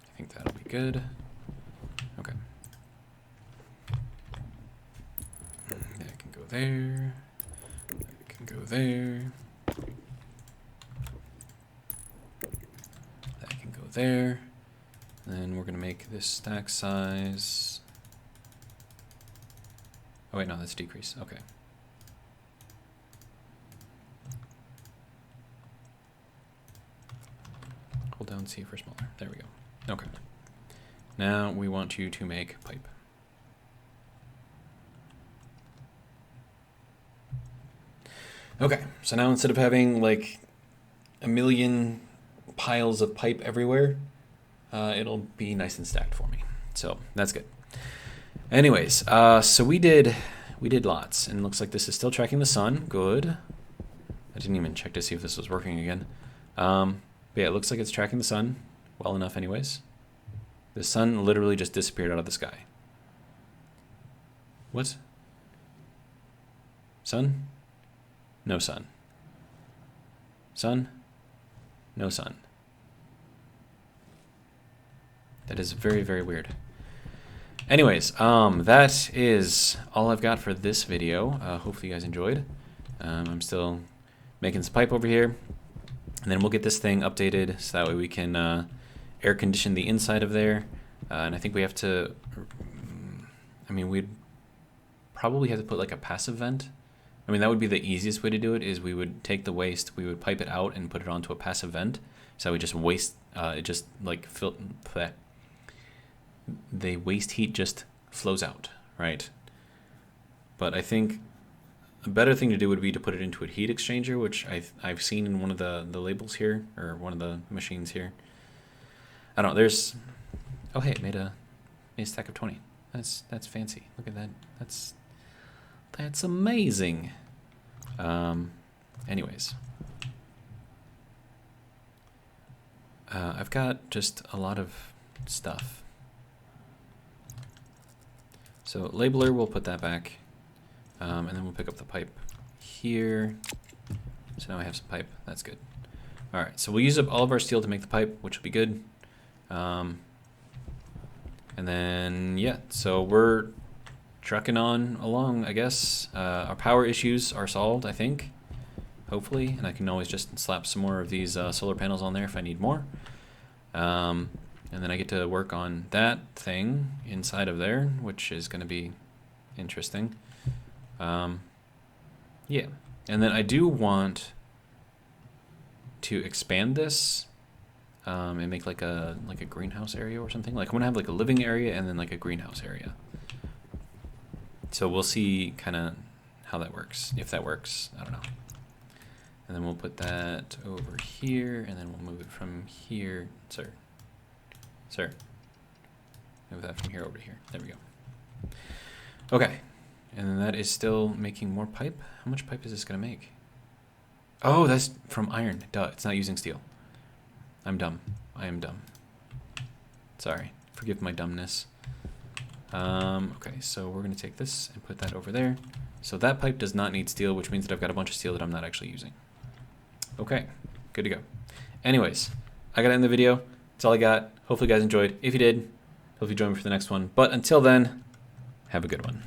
I think that'll be good. Okay. That can go there. That can go there. That can go there. And then we're gonna make this stack size. Oh wait, no, that's decrease. Okay. Hold down C for smaller. There we go. Okay. Now we want you to make pipe. Okay, so now instead of having like a million piles of pipe everywhere, it'll be nice and stacked for me. So that's good. Anyways, so we did lots, and it looks like this is still tracking the sun. Good. I didn't even check to see if this was working again. But yeah, it looks like it's tracking the sun well enough anyways. The sun literally just disappeared out of the sky. What? Sun? No sun. Sun? No sun. That is very, very weird. Anyways, that is all I've got for this video. Hopefully you guys enjoyed. I'm still making some pipe over here. And then we'll get this thing updated so that way we can air condition the inside of there. And I think we have to, I mean, we'd probably have to put like a passive vent. I mean, that would be the easiest way to do it, is we would take the waste, we would pipe it out and put it onto a passive vent. So we just waste, it just like the waste heat just flows out, right? But I think a better thing to do would be to put it into a heat exchanger, which I've seen in one of the labels here, or one of the machines here. I don't know, there's, oh hey, it made a stack of 20. That's fancy. Look at that. That's amazing. Anyways. I've got just a lot of stuff. So labeler, we'll put that back. And then we'll pick up the pipe here. So now I have some pipe. That's good. All right, so we'll use up all of our steel to make the pipe, which will be good. And then, yeah, so we're trucking on along, I guess. Our power issues are solved, I think, hopefully. And I can always just slap some more of these solar panels on there if I need more. And then I get to work on that thing inside of there, which is going to be interesting. Yeah, and then I do want to expand this and make like a greenhouse area or something. Like I'm gonna have like a living area and then like a greenhouse area. So we'll see kind of how that works. If that works, I don't know. And then we'll put that over here, and then we'll move it from here. Sir. Move that from here over to here. There we go. Okay. And then that is still making more pipe. How much pipe is this going to make? Oh, that's from iron. Duh, it's not using steel. I'm dumb. I am dumb. Sorry. Forgive my dumbness. Okay, so we're going to take this and put that over there. So that pipe does not need steel, which means that I've got a bunch of steel that I'm not actually using. Okay, good to go. Anyways, I gotta end the video. That's all I got. Hopefully you guys enjoyed. If you did, hopefully join me for the next one. But until then, have a good one.